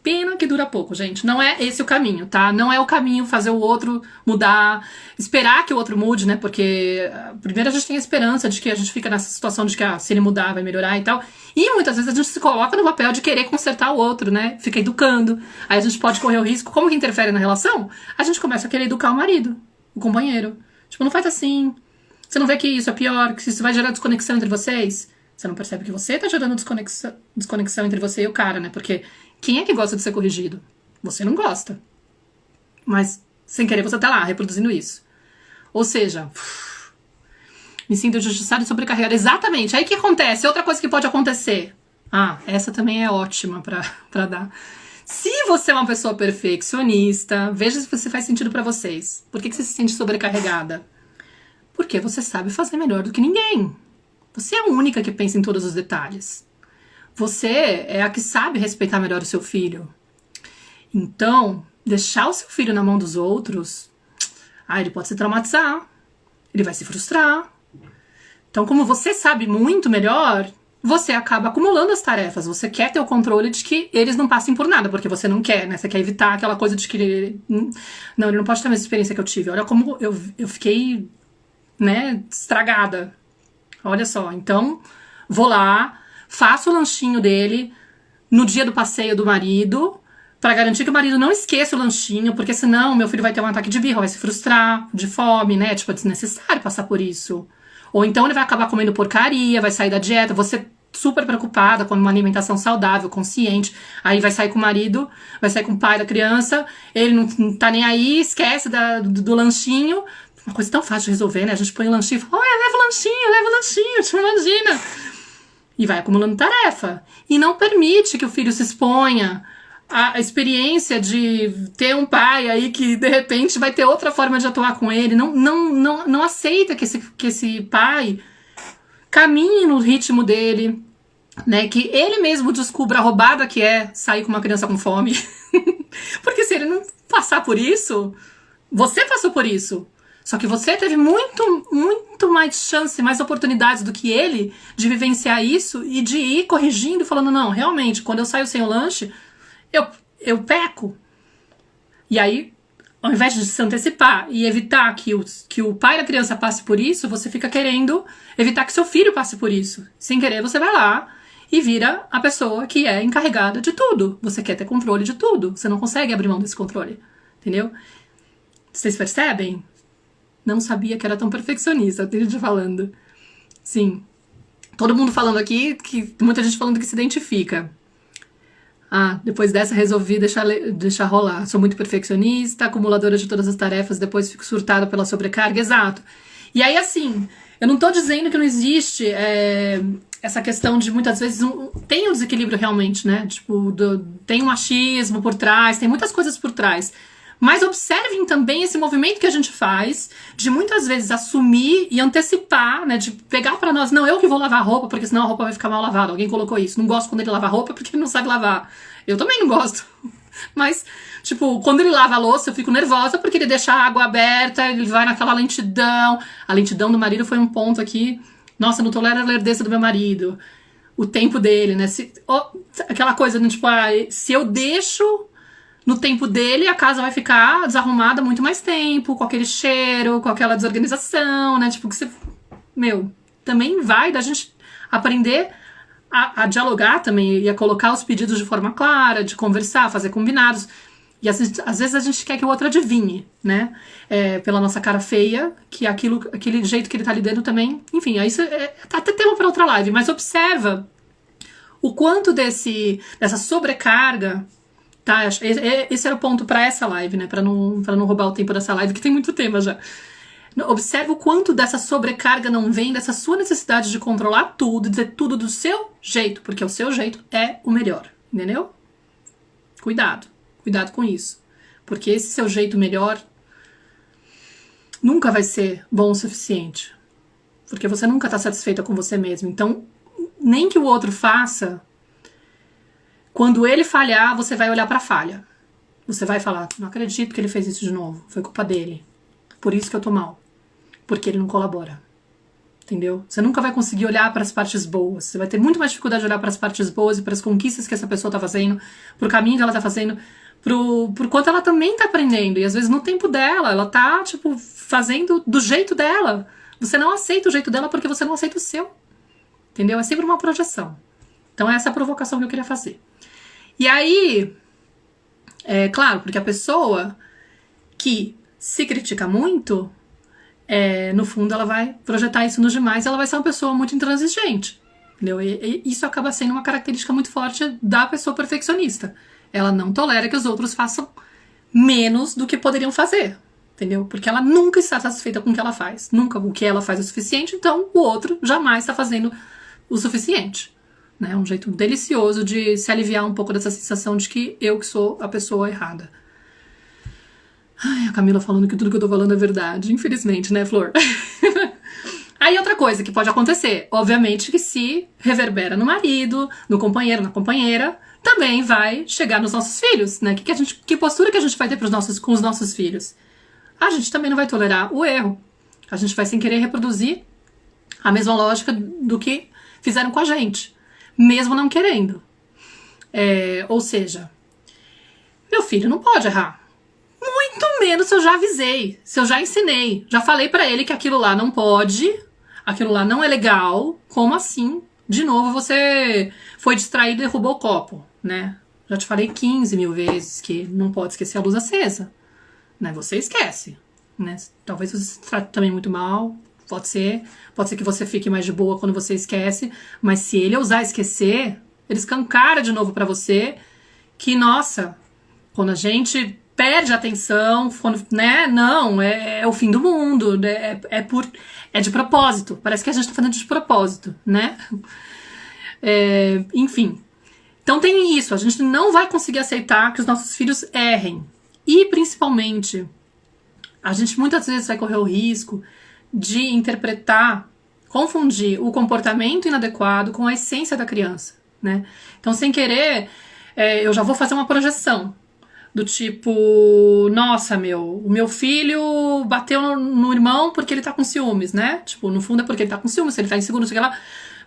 Pena que dura pouco, gente. Não é esse o caminho, tá? Não é o caminho fazer o outro mudar, esperar que o outro mude, né? Porque primeiro a gente tem a esperança de que a gente fica nessa situação de que se ele mudar vai melhorar e tal. E muitas vezes a gente se coloca no papel de querer consertar o outro, né? Fica educando. Aí a gente pode correr o risco. Como que interfere na relação? A gente começa a querer educar o marido, o companheiro. Tipo, não faz assim. Você não vê que isso é pior, que isso vai gerar desconexão entre vocês? Você não percebe que você tá gerando desconexão entre você e o cara, né? Porque quem é que gosta de ser corrigido? Você não gosta. Mas, sem querer, você tá lá, reproduzindo isso. Ou seja, me sinto injustiçada e sobrecarregada. Exatamente. Aí o que acontece? Outra coisa que pode acontecer. Essa também é ótima pra dar. Se você é uma pessoa perfeccionista, veja se você faz sentido pra vocês. Por que você se sente sobrecarregada? Porque você sabe fazer melhor do que ninguém. Você é a única que pensa em todos os detalhes. Você é a que sabe respeitar melhor o seu filho. Então, deixar o seu filho na mão dos outros, ele pode se traumatizar. Ele vai se frustrar. Então, como você sabe muito melhor, você acaba acumulando as tarefas. Você quer ter o controle de que eles não passem por nada, porque você não quer, né? Você quer evitar aquela coisa de que ele não pode ter a mesma experiência que eu tive. Olha como eu fiquei, né, estragada. Olha só, então vou lá, faço o lanchinho dele no dia do passeio do marido, pra garantir que o marido não esqueça o lanchinho, porque senão meu filho vai ter um ataque de birra, vai se frustrar, de fome, né? Tipo, é desnecessário passar por isso. Ou então ele vai acabar comendo porcaria, vai sair da dieta, você super preocupada com uma alimentação saudável, consciente, aí vai sair com o marido, vai sair com o pai da criança, ele não tá nem aí, esquece do lanchinho. Uma coisa tão fácil de resolver, né? A gente põe o lanchinho e fala, leva o lanchinho, tipo, imagina. E vai acumulando tarefa. E não permite que o filho se exponha à experiência de ter um pai aí que, de repente, vai ter outra forma de atuar com ele. Não aceita que esse pai caminhe no ritmo dele, né? Que ele mesmo descubra a roubada que é sair com uma criança com fome. Porque se ele não passar por isso, você passou por isso. Só que você teve muito mais chance, mais oportunidades do que ele de vivenciar isso e de ir corrigindo, falando, não, realmente, quando eu saio sem o lanche, eu peco. E aí, ao invés de se antecipar e evitar que o pai da criança passe por isso, você fica querendo evitar que seu filho passe por isso. Sem querer, você vai lá e vira a pessoa que é encarregada de tudo. Você quer ter controle de tudo. Você não consegue abrir mão desse controle. Entendeu? Vocês percebem? Não sabia que era tão perfeccionista, tem gente falando. Sim. Todo mundo falando aqui, muita gente falando que se identifica. Depois dessa resolvi deixar rolar. Sou muito perfeccionista, acumuladora de todas as tarefas, depois fico surtada pela sobrecarga. Exato. E aí, assim, eu não tô dizendo que não existe essa questão de muitas vezes tem um desequilíbrio realmente, né? Tipo, tem um machismo por trás, tem muitas coisas por trás. Mas observem também esse movimento que a gente faz de muitas vezes assumir e antecipar, né? De pegar pra nós, não, eu que vou lavar a roupa, porque senão a roupa vai ficar mal lavada. Alguém colocou isso. Não gosto quando ele lava a roupa porque ele não sabe lavar. Eu também não gosto. Mas, tipo, quando ele lava a louça, eu fico nervosa porque ele deixa a água aberta, ele vai naquela lentidão. A lentidão do marido foi um ponto aqui. Nossa, não tolero a lerdeza do meu marido. O tempo dele, né? aquela coisa, né, tipo, se eu deixo no tempo dele, a casa vai ficar desarrumada muito mais tempo, com aquele cheiro, com aquela desorganização, né? Tipo, que você... também vai da gente aprender a dialogar também e a colocar os pedidos de forma clara, de conversar, fazer combinados. E às vezes a gente quer que o outro adivinhe, né? Pela nossa cara feia, que aquele jeito que ele tá lidando também... Enfim, aí isso tá até tema para outra live, mas observa o quanto dessa sobrecarga... Tá? Esse era o ponto para essa live, né? Para não roubar o tempo dessa live, que tem muito tema já. Observe o quanto dessa sobrecarga não vem dessa sua necessidade de controlar tudo, dizer tudo do seu jeito, porque o seu jeito é o melhor, entendeu? Cuidado com isso, porque esse seu jeito melhor nunca vai ser bom o suficiente, porque você nunca está satisfeita com você mesmo. Então, nem que o outro faça, quando ele falhar, você vai olhar para a falha. Você vai falar, não acredito que ele fez isso de novo, foi culpa dele, por isso que eu tô mal. Porque ele não colabora, entendeu? Você nunca vai conseguir olhar para as partes boas. Você vai ter muito mais dificuldade de olhar para as partes boas e para as conquistas que essa pessoa tá fazendo, pro caminho que ela tá fazendo, por quanto ela também tá aprendendo. E às vezes no tempo dela, ela tá, tipo, fazendo do jeito dela. Você não aceita o jeito dela porque você não aceita o seu, entendeu? É sempre uma projeção. Então essa é a provocação que eu queria fazer. E aí, claro, porque a pessoa que se critica muito... no fundo ela vai projetar isso nos demais e ela vai ser uma pessoa muito intransigente, entendeu? E isso acaba sendo uma característica muito forte da pessoa perfeccionista. Ela não tolera que os outros façam menos do que poderiam fazer, entendeu? Porque ela nunca está satisfeita com o que ela faz. Nunca o que ela faz é o suficiente, então o outro jamais está fazendo o suficiente. É um jeito delicioso de se aliviar um pouco dessa sensação de que eu que sou a pessoa errada. Ai, a Camila falando que tudo que eu tô falando é verdade. Infelizmente, né, Flor? Aí outra coisa que pode acontecer, obviamente que se reverbera no marido, no companheiro, na companheira, também vai chegar nos nossos filhos, né? Que postura que a gente vai ter com os nossos filhos? A gente também não vai tolerar o erro. A gente vai sem querer reproduzir a mesma lógica do que fizeram com a gente, mesmo não querendo. Ou seja, meu filho não pode errar. Muito menos se eu já avisei, se eu já ensinei, já falei pra ele que aquilo lá não pode, aquilo lá não é legal. Como assim? De novo você foi distraído e derrubou o copo, né? Já te falei 15 mil vezes que não pode esquecer a luz acesa, né? Você esquece, né? Talvez você se trate também muito mal, pode ser que você fique mais de boa quando você esquece, mas se ele ousar esquecer, ele escancara de novo pra você que, nossa, quando a gente perde a atenção, né? Não, é o fim do mundo, é de propósito. Parece que a gente tá fazendo de propósito, né? Enfim. Então tem isso, a gente não vai conseguir aceitar que os nossos filhos errem. E, principalmente, a gente muitas vezes vai correr o risco de interpretar, confundir o comportamento inadequado com a essência da criança, né? Então, sem querer, eu já vou fazer uma projeção. Do tipo, nossa, o meu filho bateu no irmão porque ele tá com ciúmes, né? Tipo, no fundo é porque ele tá com ciúmes, se ele tá inseguro, não sei o que lá.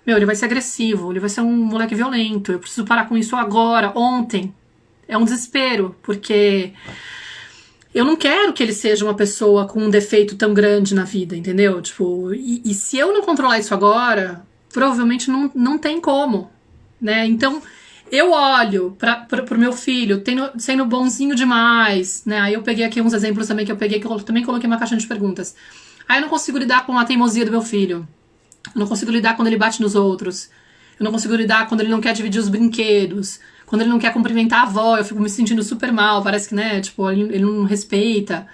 Ele vai ser agressivo, ele vai ser um moleque violento, eu preciso parar com isso agora, ontem. É um desespero, porque eu não quero que ele seja uma pessoa com um defeito tão grande na vida, entendeu? Tipo, e se eu não controlar isso agora, provavelmente não tem como, né? Então... eu olho pro meu filho sendo bonzinho demais, né? Aí eu peguei aqui uns exemplos também que eu também coloquei uma caixa de perguntas. Aí eu não consigo lidar com a teimosia do meu filho. Eu não consigo lidar quando ele bate nos outros. Eu não consigo lidar quando ele não quer dividir os brinquedos. Quando ele não quer cumprimentar a avó, eu fico me sentindo super mal. Parece que, né, tipo, ele não respeita.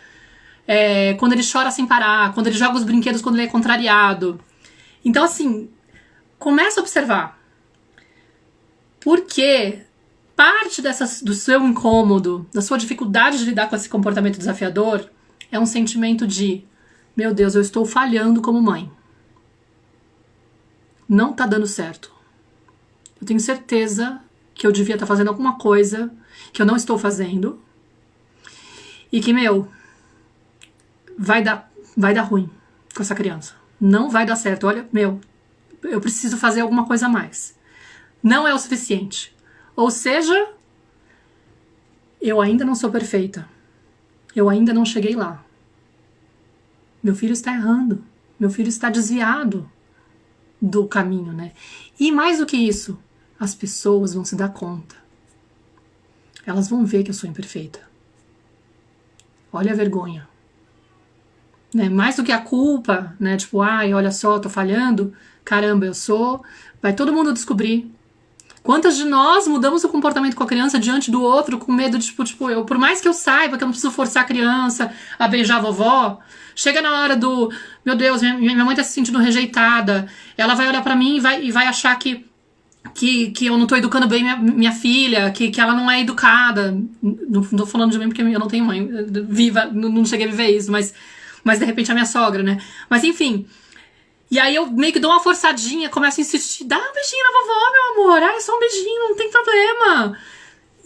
Quando ele chora sem parar. Quando ele joga os brinquedos quando ele é contrariado. Então, assim, começa a observar. Porque parte do seu incômodo, da sua dificuldade de lidar com esse comportamento desafiador, é um sentimento de, meu Deus, eu estou falhando como mãe. Não tá dando certo. Eu tenho certeza que eu devia estar fazendo alguma coisa que eu não estou fazendo. E que, vai dar ruim com essa criança. Não vai dar certo. Olha, eu preciso fazer alguma coisa a mais. Não é o suficiente. Ou seja, eu ainda não sou perfeita. Eu ainda não cheguei lá. Meu filho está errando. Meu filho está desviado do caminho, né? E mais do que isso, as pessoas vão se dar conta. Elas vão ver que eu sou imperfeita. Olha a vergonha. Né? Mais do que a culpa, né? Tipo, ai, olha só, tô falhando. Caramba, eu sou. Vai todo mundo descobrir. Quantas de nós mudamos o comportamento com a criança diante do outro com medo de, tipo, eu, por mais que eu saiba que eu não preciso forçar a criança a beijar a vovó, chega na hora do, meu Deus, minha mãe tá se sentindo rejeitada, ela vai olhar pra mim e vai achar que eu não tô educando bem minha filha, que ela não é educada. Não tô falando de mim porque eu não tenho mãe viva, não cheguei a viver isso, mas de repente a minha sogra, né? Mas enfim. E aí eu meio que dou uma forçadinha, começo a insistir, dá um beijinho na vovó, meu amor, é só um beijinho, não tem problema.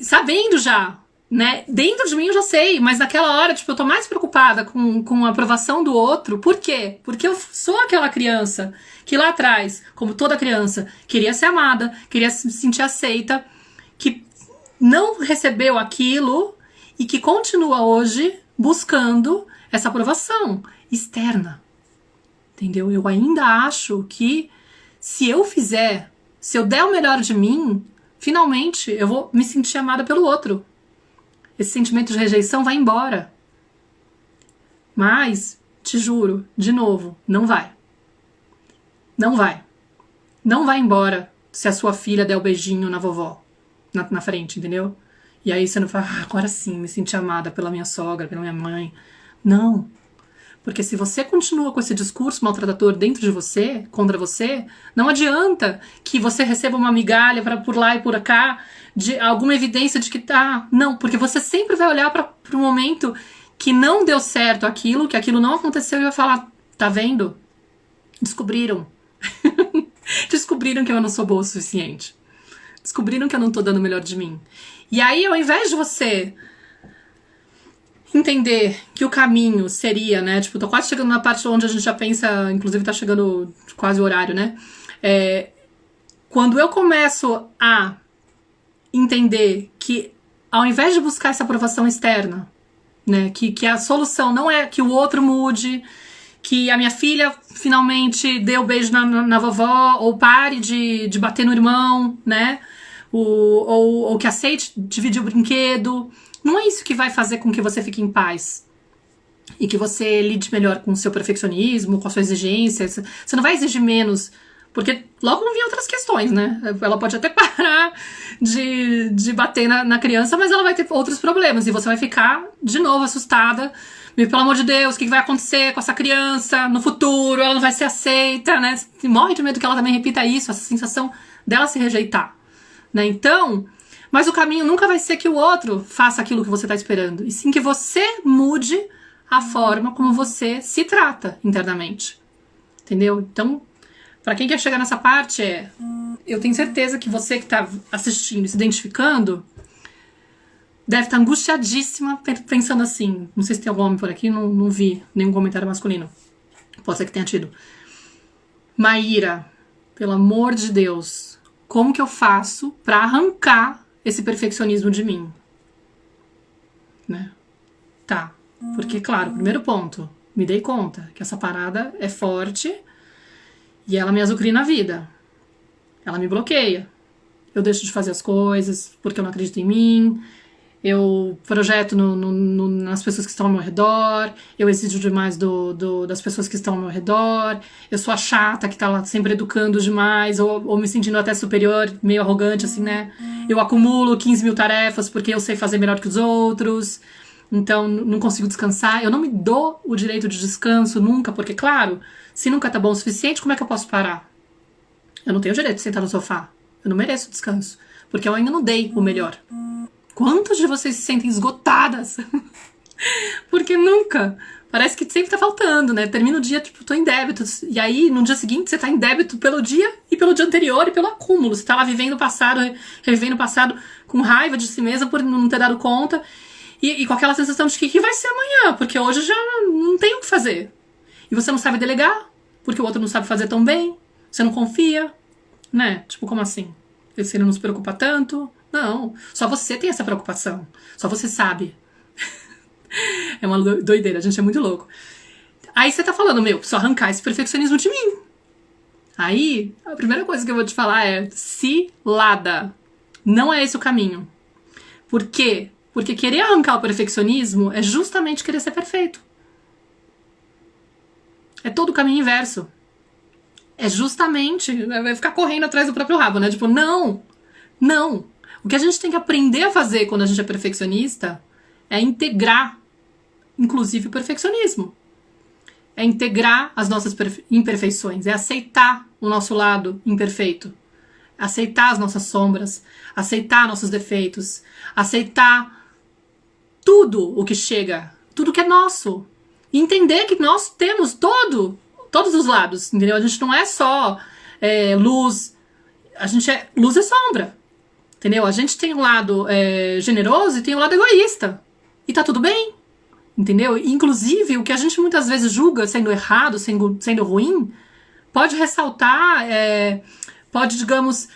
Sabendo já, né? Dentro de mim eu já sei, mas naquela hora, tipo, eu tô mais preocupada com a aprovação do outro. Por quê? Porque eu sou aquela criança que lá atrás, como toda criança, queria ser amada, queria se sentir aceita, que não recebeu aquilo e que continua hoje buscando essa aprovação externa. Entendeu? Eu ainda acho que se eu der o melhor de mim, finalmente eu vou me sentir amada pelo outro. Esse sentimento de rejeição vai embora. Mas, te juro, de novo, não vai. Não vai. Não vai embora se a sua filha der o beijinho na vovó, na frente, entendeu? E aí você não fala, agora sim, me senti amada pela minha sogra, pela minha mãe. Não. Porque se você continua com esse discurso maltratador dentro de você, contra você, não adianta que você receba uma migalha para por lá e por cá, de alguma evidência de que tá. Não, porque você sempre vai olhar para o momento que não deu certo aquilo, que aquilo não aconteceu e vai falar, tá vendo? Descobriram. Descobriram que eu não sou boa o suficiente. Descobriram que eu não tô dando o melhor de mim. E aí, ao invés de você entender que o caminho seria, né? Tipo, tô quase chegando na parte onde a gente já pensa, inclusive tá chegando quase o horário, né? Quando eu começo a entender que, ao invés de buscar essa aprovação externa, né? Que a solução não é que o outro mude, que a minha filha finalmente dê o beijo na vovó, ou pare de bater no irmão, né? Ou que aceite dividir o brinquedo. Não é isso que vai fazer com que você fique em paz e que você lide melhor com o seu perfeccionismo, com a sua exigência. Você não vai exigir menos, porque logo vão vir outras questões, né? Ela pode até parar de bater na criança, mas ela vai ter outros problemas e você vai ficar de novo assustada. E, pelo amor de Deus, o que vai acontecer com essa criança no futuro? Ela não vai ser aceita, né? Você morre de medo que ela também repita isso, essa sensação dela se rejeitar, né? Então, mas o caminho nunca vai ser que o outro faça aquilo que você está esperando, e sim que você mude a forma como você se trata internamente. Entendeu? Então, para quem quer chegar nessa parte, eu tenho certeza que você que está assistindo e se identificando deve estar angustiadíssima pensando assim. Não sei se tem algum homem por aqui, não vi nenhum comentário masculino. Pode ser que tenha tido. Maíra, pelo amor de Deus, como que eu faço para arrancar esse perfeccionismo de mim? Né? Tá. Porque, claro, primeiro ponto, me dei conta que essa parada é forte e ela me azucrina a vida. Ela me bloqueia. Eu deixo de fazer as coisas porque eu não acredito em mim. Eu projeto nas pessoas que estão ao meu redor. Eu exijo demais das pessoas que estão ao meu redor. Eu sou a chata que tá lá sempre educando demais, ou me sentindo até superior, meio arrogante, assim, né? Eu acumulo 15 mil tarefas porque eu sei fazer melhor que os outros. Então, não consigo descansar. Eu não me dou o direito de descanso nunca, porque, claro, se nunca tá bom o suficiente, como é que eu posso parar? Eu não tenho o direito de sentar no sofá. Eu não mereço descanso, porque eu ainda não dei o melhor. Quantos de vocês se sentem esgotadas? Porque nunca. Parece que sempre tá faltando, né? Termina o dia, tipo, tô em débito. E aí, no dia seguinte, você tá em débito pelo dia e pelo dia anterior e pelo acúmulo. Você tá lá vivendo o passado, revivendo o passado com raiva de si mesma por não ter dado conta. E com aquela sensação de que vai ser amanhã, porque hoje já não tem o que fazer. E você não sabe delegar, porque o outro não sabe fazer tão bem. Você não confia, né? Tipo, como assim? Se ele não se preocupa tanto. Não, só você tem essa preocupação. Só você sabe. É uma doideira, a gente é muito louco. Aí você tá falando, preciso arrancar esse perfeccionismo de mim. Aí, a primeira coisa que eu vou te falar é cilada. Não é esse o caminho. Por quê? Porque querer arrancar o perfeccionismo é justamente querer ser perfeito. É todo o caminho inverso. É justamente vai ficar correndo atrás do próprio rabo, né? Tipo, não. O que a gente tem que aprender a fazer quando a gente é perfeccionista é integrar, inclusive, o perfeccionismo. É integrar as nossas imperfeições, é aceitar o nosso lado imperfeito, aceitar as nossas sombras, aceitar nossos defeitos, aceitar tudo o que chega, tudo que é nosso. E entender que nós temos todos os lados, entendeu? A gente não é só luz, luz e sombra, entendeu? A gente tem um lado generoso e tem um lado egoísta. E tá tudo bem. Entendeu? Inclusive, o que a gente muitas vezes julga sendo errado, sendo ruim, pode ressaltar, pode, digamos,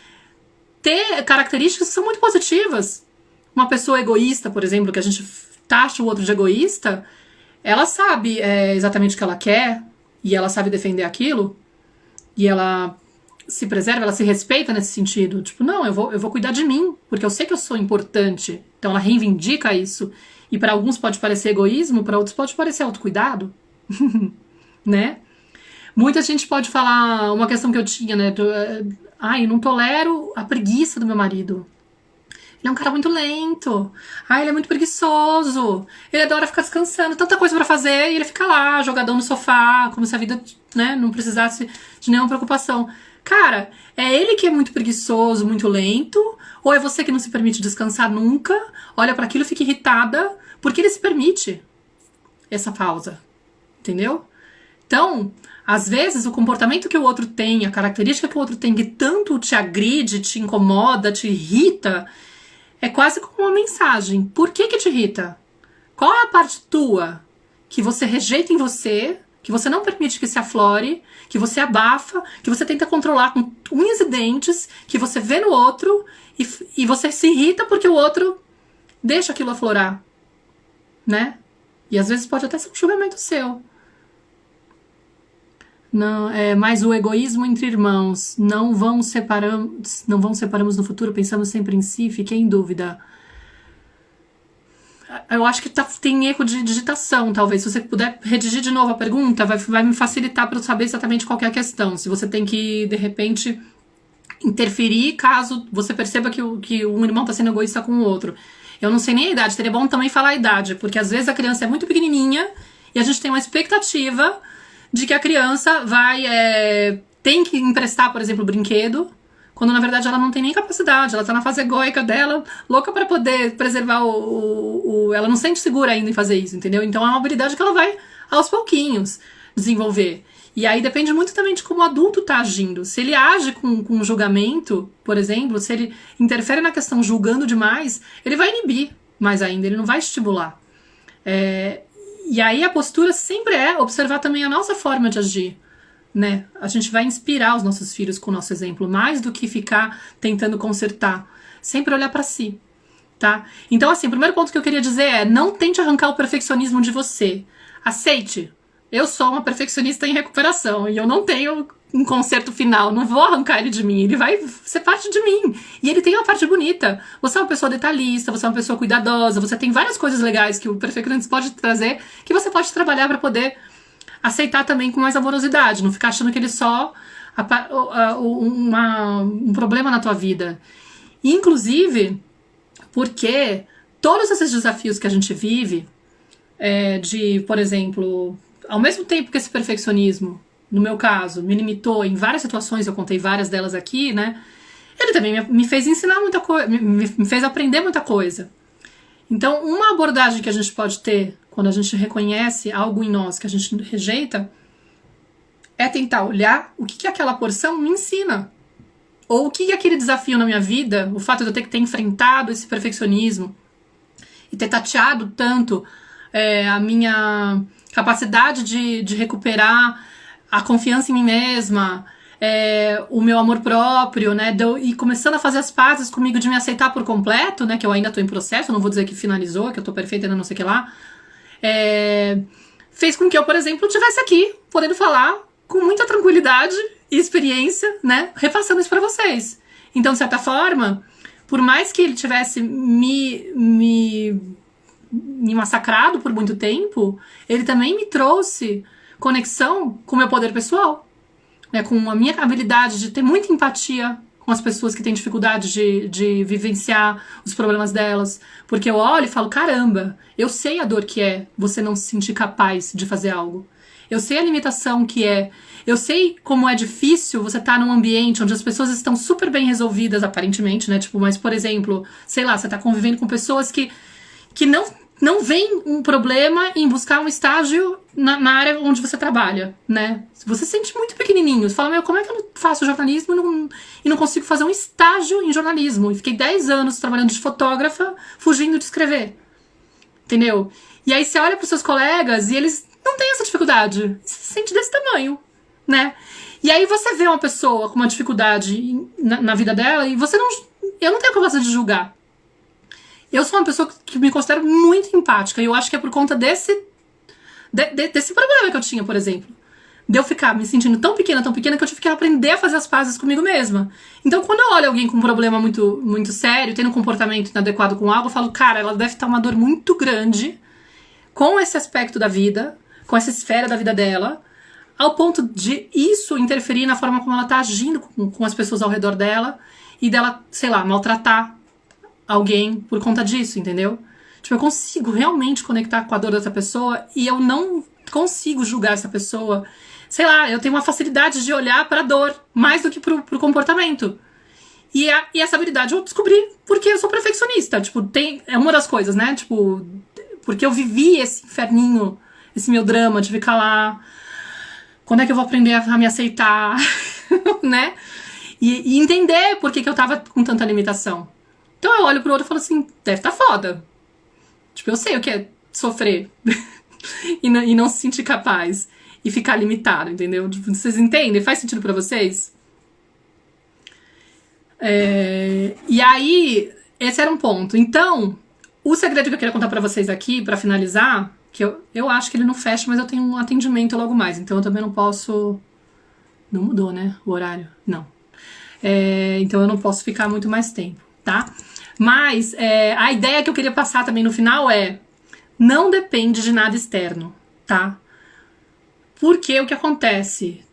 ter características que são muito positivas. Uma pessoa egoísta, por exemplo, que a gente taxa o outro de egoísta, ela sabe exatamente o que ela quer, e ela sabe defender aquilo, e ela se preserva, ela se respeita nesse sentido. Tipo, não, eu vou cuidar de mim, porque eu sei que eu sou importante. Então ela reivindica isso. E para alguns pode parecer egoísmo, para outros pode parecer autocuidado, né? Muita gente pode falar, uma questão que eu tinha, né? Eu não tolero a preguiça do meu marido. Ele é um cara muito lento. Ele é muito preguiçoso. Ele adora ficar descansando, tanta coisa pra fazer, e ele fica lá, jogadão no sofá, como se a vida, né, não precisasse de nenhuma preocupação. Cara, é ele que é muito preguiçoso, muito lento, ou é você que não se permite descansar nunca, olha para aquilo e fica irritada, porque ele se permite essa pausa, entendeu? Então, às vezes, o comportamento que o outro tem, a característica que o outro tem que tanto te agride, te incomoda, te irrita, é quase como uma mensagem. Por que te irrita? Qual é a parte tua que você rejeita em você, que você não permite que se aflore, que você abafa, que você tenta controlar com unhas e dentes, que você vê no outro e você se irrita porque o outro deixa aquilo aflorar, né? E às vezes pode até ser um julgamento seu. Não, mas o egoísmo entre irmãos, não vão separamos no futuro, pensamos sempre em si, fiquei em dúvida. Eu acho que tem erro de digitação, talvez. Se você puder redigir de novo a pergunta, vai me facilitar para eu saber exatamente qual que é a questão. Se você tem que, de repente, interferir caso você perceba que um irmão está sendo egoísta com o outro. Eu não sei nem a idade, seria bom também falar a idade, porque às vezes a criança é muito pequenininha e a gente tem uma expectativa de que a criança tem que emprestar, por exemplo, brinquedo, quando na verdade ela não tem nem capacidade, ela tá na fase egóica dela, louca para poder preservar ela não se sente segura ainda em fazer isso, entendeu? Então é uma habilidade que ela vai aos pouquinhos desenvolver. E aí depende muito também de como o adulto tá agindo. Se ele age com julgamento, por exemplo, se ele interfere na questão julgando demais, ele vai inibir mais ainda, ele não vai estimular. E aí a postura sempre é observar também a nossa forma de agir, né? A gente vai inspirar os nossos filhos com o nosso exemplo, mais do que ficar tentando consertar. Sempre olhar para si, tá? Então, assim, o primeiro ponto que eu queria dizer é: não tente arrancar o perfeccionismo de você. Aceite. Eu sou uma perfeccionista em recuperação e eu não tenho um conserto final, não vou arrancar ele de mim, ele vai ser parte de mim. E ele tem uma parte bonita. Você é uma pessoa detalhista, você é uma pessoa cuidadosa, você tem várias coisas legais que o perfeccionismo pode trazer, que você pode trabalhar para poder aceitar também com mais amorosidade, não ficar achando que ele só um problema na tua vida. Inclusive, porque todos esses desafios que a gente vive, por exemplo, ao mesmo tempo que esse perfeccionismo, no meu caso, me limitou em várias situações, eu contei várias delas aqui, né? Ele também me fez ensinar muita coisa, me fez aprender muita coisa. Então, uma abordagem que a gente pode ter quando a gente reconhece algo em nós que a gente rejeita é tentar olhar o que aquela porção me ensina. Ou o que aquele desafio na minha vida, o fato de eu ter enfrentado esse perfeccionismo e ter tateado tanto a minha capacidade de recuperar a confiança em mim mesma, o meu amor próprio, né, e começando a fazer as pazes comigo, de me aceitar por completo, né, que eu ainda tô em processo, não vou dizer que finalizou, que eu tô perfeita, ainda não sei o que lá, fez com que eu, por exemplo, estivesse aqui, podendo falar com muita tranquilidade e experiência, né, repassando isso pra vocês. Então, de certa forma, por mais que ele tivesse me massacrado por muito tempo, ele também me trouxe conexão com o meu poder pessoal, né, com a minha habilidade de ter muita empatia com as pessoas que têm dificuldade de vivenciar os problemas delas. Porque eu olho e falo, caramba, eu sei a dor que é você não se sentir capaz de fazer algo. Eu sei a limitação que é. Eu sei como é difícil você estar num ambiente onde as pessoas estão super bem resolvidas, aparentemente, né? Tipo, mas, por exemplo, sei lá, você tá convivendo com pessoas que não veem um problema em buscar um estágio na área onde você trabalha, né? Você se sente muito pequenininho. Você fala, meu, como é que eu não faço jornalismo e não consigo fazer um estágio em jornalismo? E fiquei 10 anos trabalhando de fotógrafa, fugindo de escrever. Entendeu? E aí você olha pros seus colegas e eles não têm essa dificuldade. Você se sente desse tamanho, né? E aí você vê uma pessoa com uma dificuldade na vida dela e você não... Eu não tenho a capacidade de julgar. Eu sou uma pessoa que me considero muito empática e eu acho que é por conta desse problema que eu tinha, por exemplo. De eu ficar me sentindo tão pequena que eu tive que aprender a fazer as pazes comigo mesma. Então, quando eu olho alguém com um problema muito, muito sério, tendo um comportamento inadequado com algo, eu falo, cara, ela deve estar uma dor muito grande com esse aspecto da vida, com essa esfera da vida dela, ao ponto de isso interferir na forma como ela tá agindo com as pessoas ao redor dela e dela, sei lá, maltratar alguém por conta disso, entendeu? Tipo, eu consigo realmente conectar com a dor dessa pessoa e eu não consigo julgar essa pessoa. Sei lá, eu tenho uma facilidade de olhar pra dor mais do que pro comportamento. E essa habilidade eu descobri porque eu sou perfeccionista. Tipo, é uma das coisas, né? Tipo, porque eu vivi esse inferninho, esse meu drama de ficar lá. Quando é que eu vou aprender a me aceitar? Né? E entender por que eu tava com tanta limitação. Então eu olho pro outro e falo assim, deve tá foda. Tipo, eu sei o que é sofrer e não se sentir capaz e ficar limitado, entendeu? Tipo, vocês entendem? Faz sentido pra vocês? E aí, esse era um ponto. Então, o segredo que eu queria contar pra vocês aqui, pra finalizar, que eu acho que ele não fecha, mas eu tenho um atendimento logo mais, então eu também não posso... Não mudou, né? O horário? Não. Então eu não posso ficar muito mais tempo, tá? Mas a ideia que eu queria passar também no final não depende de nada externo, tá? Porque o que acontece?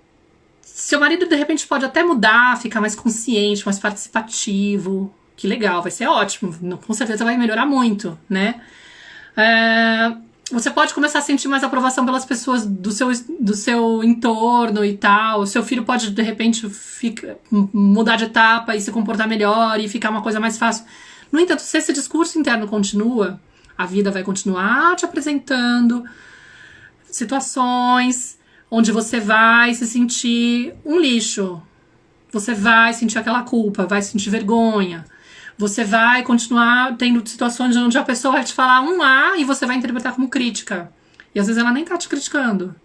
Seu marido de repente pode até mudar, ficar mais consciente, mais participativo, que legal, vai ser ótimo, com certeza vai melhorar muito, né? Você pode começar a sentir mais aprovação pelas pessoas do seu entorno e tal. O seu filho pode, de repente, mudar de etapa e se comportar melhor e ficar uma coisa mais fácil. No entanto, se esse discurso interno continua, a vida vai continuar te apresentando situações onde você vai se sentir um lixo. Você vai sentir aquela culpa, vai sentir vergonha. Você vai continuar tendo situações onde a pessoa vai te falar um A e você vai interpretar como crítica. E às vezes ela nem tá te criticando.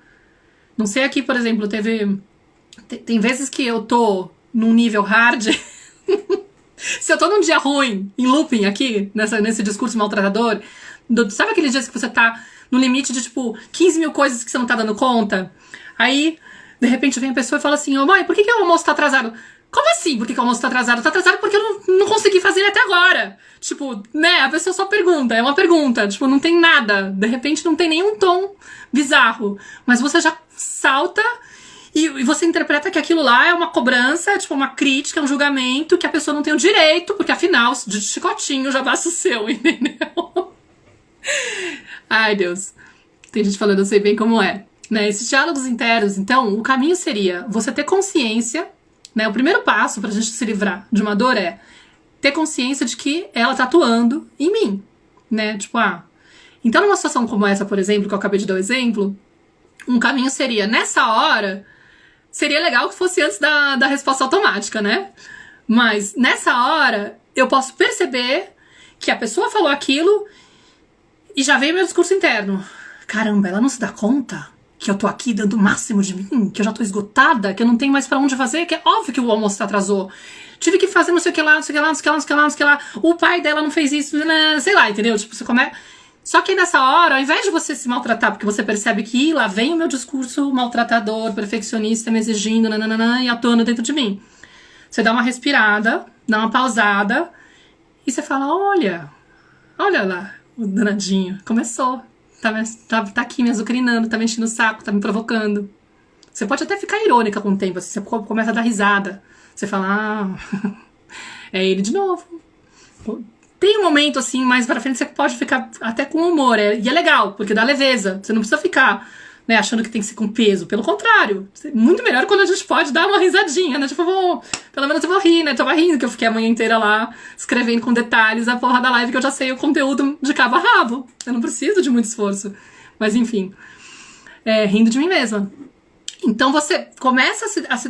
Não sei aqui, por exemplo, tem vezes que eu tô num nível hard. Se eu tô num dia ruim, em looping aqui, nesse discurso maltratador, sabe aqueles dias que você tá no limite de, tipo, 15 mil coisas que você não tá dando conta? Aí, de repente, vem a pessoa e fala assim, ô mãe, por que o almoço tá atrasado? Como assim? Por que o almoço tá atrasado? Tá atrasado porque eu não consegui fazer ele até agora. Tipo, né? A pessoa só pergunta. É uma pergunta. Tipo, não tem nada. De repente não tem nenhum tom bizarro. Mas você já salta e você interpreta que aquilo lá é uma cobrança, tipo, uma crítica, um julgamento, que a pessoa não tem o direito, porque afinal, de chicotinho já basta o seu, entendeu? Ai, Deus. Tem gente falando, eu sei bem como é. Né? Esses diálogos internos, então, o caminho seria você ter consciência. Né, o primeiro passo pra gente se livrar de uma dor é ter consciência de que ela tá atuando em mim, né, tipo, então numa situação como essa, por exemplo, que eu acabei de dar o exemplo, um caminho seria, nessa hora, seria legal que fosse antes da resposta automática, né, mas nessa hora eu posso perceber que a pessoa falou aquilo e já veio meu discurso interno, caramba, ela não se dá conta que eu tô aqui dando o máximo de mim, que eu já tô esgotada, que eu não tenho mais pra onde fazer, que é óbvio que o almoço atrasou. Tive que fazer não sei o que lá, não sei o que lá, não sei o que lá, não sei o que lá, não sei o que lá. O pai dela não fez isso, sei lá, entendeu? Tipo, você começa... Só que nessa hora, ao invés de você se maltratar, porque você percebe que lá vem o meu discurso maltratador, perfeccionista, me exigindo, nananana, e atuando dentro de mim. Você dá uma respirada, dá uma pausada, e você fala, olha lá, o danadinho, começou. Tá aqui me azucrinando, tá me enchendo o saco, tá me provocando. Você pode até ficar irônica com o tempo, assim, você começa a dar risada. Você fala, é ele de novo. Tem um momento, assim, mais pra frente, você pode ficar até com humor. E é legal, porque dá leveza. Você não precisa ficar, né, achando que tem que ser com peso. Pelo contrário. É muito melhor quando a gente pode dar uma risadinha, né? Tipo, pelo menos eu vou rir, né? Tava rindo que eu fiquei a manhã inteira lá, escrevendo com detalhes a porra da live, que eu já sei o conteúdo de cabo a rabo. Eu não preciso de muito esforço. Mas, enfim. Rindo de mim mesma. Então você começa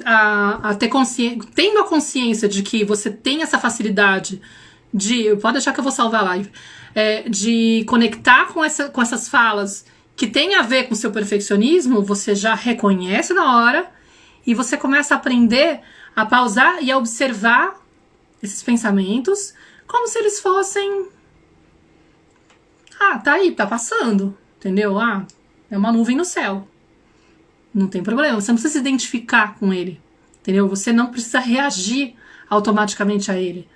a ter consciência, tendo a consciência de que você tem essa facilidade pode deixar que eu vou salvar a live, de conectar com essas falas que tem a ver com o seu perfeccionismo, você já reconhece na hora e você começa a aprender a pausar e a observar esses pensamentos como se eles fossem tá aí, tá passando, entendeu? É uma nuvem no céu. Não tem problema, você não precisa se identificar com ele, entendeu? Você não precisa reagir automaticamente a ele.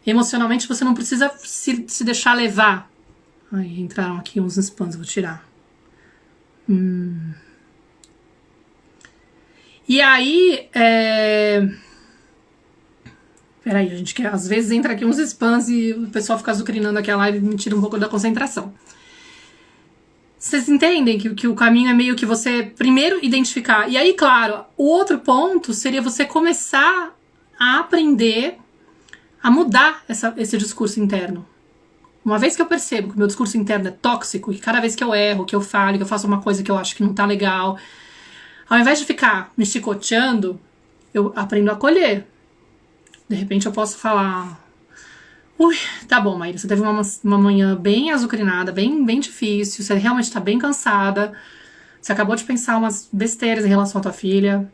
Emocionalmente você não precisa se deixar levar. Ai, entraram aqui uns spams, vou tirar. E aí, peraí, gente, que às vezes entra aqui uns spams e o pessoal fica azucrinando aqui a live e me tira um pouco da concentração. Vocês entendem que o caminho é meio que você primeiro identificar. E aí, claro, o outro ponto seria você começar a aprender a mudar esse discurso interno. Uma vez que eu percebo que o meu discurso interno é tóxico, e cada vez que eu erro, que eu falho, que eu faço uma coisa que eu acho que não tá legal, ao invés de ficar me chicoteando, eu aprendo a acolher. De repente eu posso falar, tá bom, Maíra, você teve uma manhã bem azucrinada, bem difícil, você realmente tá bem cansada, você acabou de pensar umas besteiras em relação à tua filha,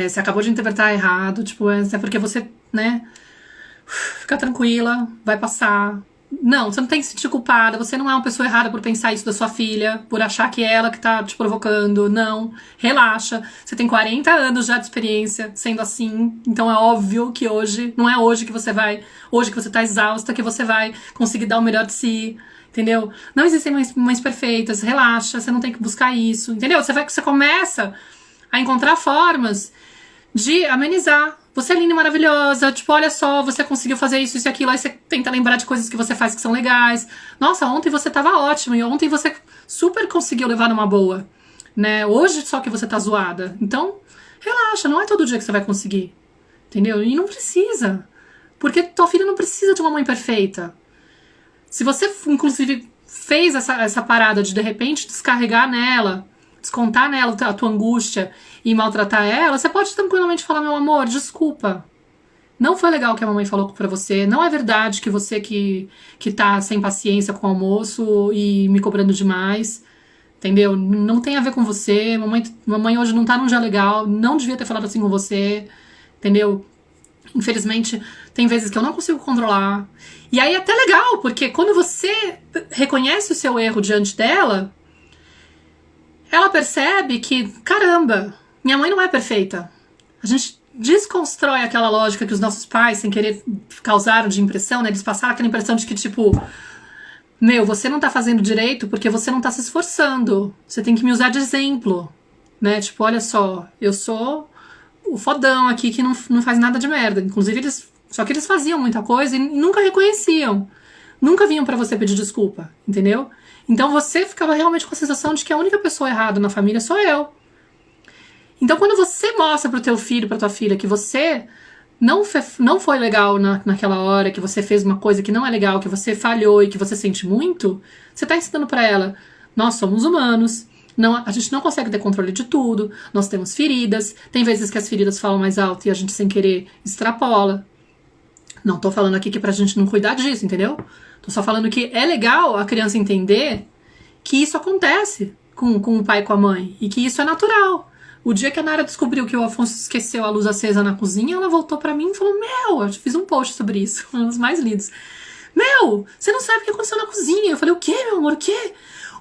você acabou de interpretar errado, tipo, é porque você, né, fica tranquila, vai passar. Não, você não tem que se sentir culpada, você não é uma pessoa errada por pensar isso da sua filha, por achar que é ela que tá te provocando, não, relaxa, você tem 40 anos já de experiência sendo assim, então é óbvio que hoje, não é hoje que você tá exausta, que você vai conseguir dar o melhor de si, entendeu? Não existem mães perfeitas, relaxa, você não tem que buscar isso, entendeu? Você começa a encontrar formas de amenizar. Você é linda e maravilhosa, tipo, olha só, você conseguiu fazer isso e aquilo, aí você tenta lembrar de coisas que você faz que são legais. Nossa, ontem você tava ótima, e ontem você super conseguiu levar numa boa, né? Hoje só que você tá zoada. Então, relaxa, não é todo dia que você vai conseguir, entendeu? E não precisa, porque tua filha não precisa de uma mãe perfeita. Se você, inclusive, fez essa parada de repente, descarregar nela, descontar nela a tua angústia e maltratar ela, você pode tranquilamente falar, meu amor, desculpa. Não foi legal o que a mamãe falou pra você. Não é verdade que você que tá sem paciência com o almoço e me cobrando demais. Entendeu? Não tem a ver com você. Mamãe hoje não tá num dia legal. Não devia ter falado assim com você. Entendeu? Infelizmente, tem vezes que eu não consigo controlar. E aí é até legal, porque quando você reconhece o seu erro diante dela, ela percebe que, caramba, minha mãe não é perfeita. A gente desconstrói aquela lógica que os nossos pais, sem querer, causaram de impressão, né? Eles passaram aquela impressão de que, tipo, você não tá fazendo direito porque você não tá se esforçando. Você tem que me usar de exemplo, né? Tipo, olha só, eu sou o fodão aqui que não faz nada de merda. Inclusive, só que eles faziam muita coisa e nunca reconheciam. Nunca vinham pra você pedir desculpa, entendeu? Então você ficava realmente com a sensação de que a única pessoa errada na família sou eu. Então quando você mostra pro teu filho, pra tua filha, que você não foi legal naquela hora, que você fez uma coisa que não é legal, que você falhou e que você sente muito, você tá ensinando pra ela, nós somos humanos, a gente não consegue ter controle de tudo, nós temos feridas, tem vezes que as feridas falam mais alto e a gente sem querer extrapola. Não tô falando aqui que é pra gente não cuidar disso, entendeu? Tô só falando que é legal a criança entender que isso acontece. com o pai e com a mãe. E que isso é natural. O dia que a Nara descobriu que o Afonso esqueceu a luz acesa na cozinha, ela voltou pra mim e falou, eu fiz um post sobre isso, um dos mais lidos. Você não sabe o que aconteceu na cozinha. Eu falei, o quê, meu amor, o quê?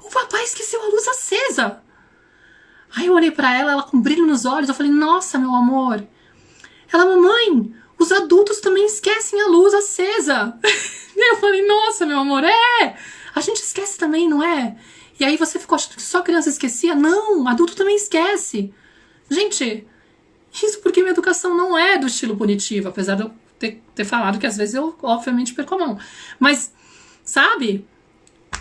O papai esqueceu a luz acesa. Aí eu olhei pra ela com brilho nos olhos, eu falei, nossa, meu amor. Ela, mamãe, os adultos também esquecem a luz acesa. E eu falei, nossa, meu amor, a gente esquece também, não é? E aí você ficou achando que só criança esquecia? Não, adulto também esquece. Gente, isso porque minha educação não é do estilo punitivo, apesar de eu ter falado que às vezes eu, obviamente, perco a mão. Mas, sabe,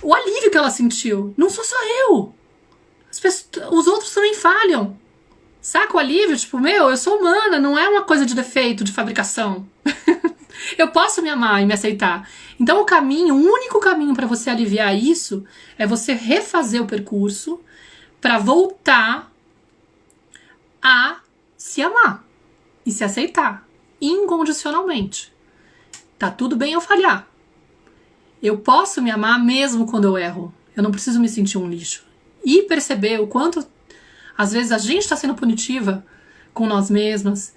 o alívio que ela sentiu, não sou só eu. Os outros também falham. Saca o alívio? Tipo, eu sou humana, não é uma coisa de defeito, de fabricação. Eu posso me amar e me aceitar. Então o único caminho para você aliviar isso é você refazer o percurso para voltar a se amar e se aceitar incondicionalmente. Tá tudo bem eu falhar. Eu posso me amar mesmo quando eu erro. Eu não preciso me sentir um lixo. E perceber o quanto às vezes a gente está sendo punitiva com nós mesmas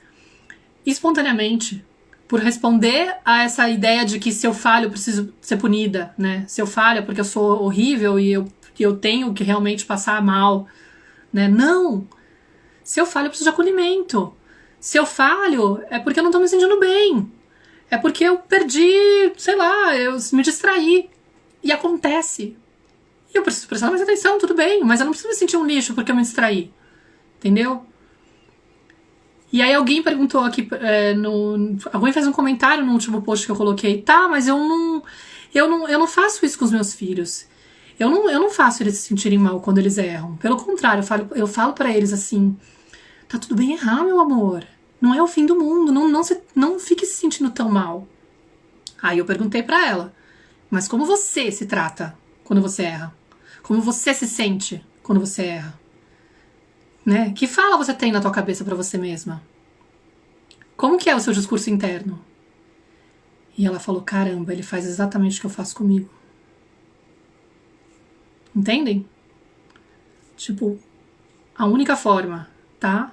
espontaneamente. Por responder a essa ideia de que se eu falho eu preciso ser punida, né? Se eu falho é porque eu sou horrível e eu tenho que realmente passar mal, né? Não! Se eu falho eu preciso de acolhimento. Se eu falho é porque eu não tô me sentindo bem. É porque eu perdi, sei lá, eu me distraí. E acontece. E eu preciso prestar mais atenção, tudo bem, mas eu não preciso me sentir um lixo porque eu me distraí. Entendeu? E aí alguém perguntou aqui, alguém fez um comentário no último post que eu coloquei, tá, mas eu não faço isso com os meus filhos. Eu não faço eles se sentirem mal quando eles erram. Pelo contrário, eu falo pra eles assim, tá tudo bem errar, meu amor. Não é o fim do mundo, não fique se sentindo tão mal. Aí eu perguntei pra ela, mas como você se trata quando você erra? Como você se sente quando você erra? Né? Que fala você tem na tua cabeça pra você mesma? Como que é o seu discurso interno? E ela falou, caramba, ele faz exatamente o que eu faço comigo. Entendem? Tipo, a única forma, tá?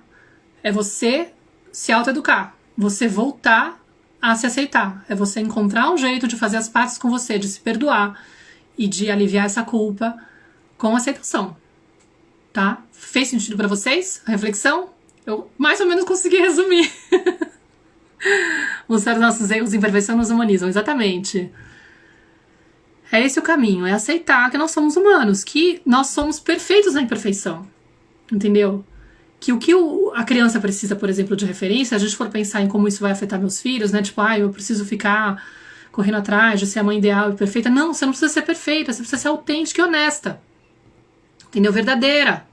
É você se autoeducar. Você voltar a se aceitar. É você encontrar um jeito de fazer as pazes com você, de se perdoar e de aliviar essa culpa com aceitação. Tá? Fez sentido pra vocês a reflexão? Eu mais ou menos consegui resumir. Mostrar os nossos erros e imperfeição nos humanizam, exatamente. É esse o caminho, é aceitar que nós somos humanos, que nós somos perfeitos na imperfeição. Entendeu? Que o que a criança precisa, por exemplo, de referência, se a gente for pensar em como isso vai afetar meus filhos, né? Tipo, eu preciso ficar correndo atrás de ser a mãe ideal e perfeita. Não, você não precisa ser perfeita, você precisa ser autêntica e honesta. Entendeu? Verdadeira.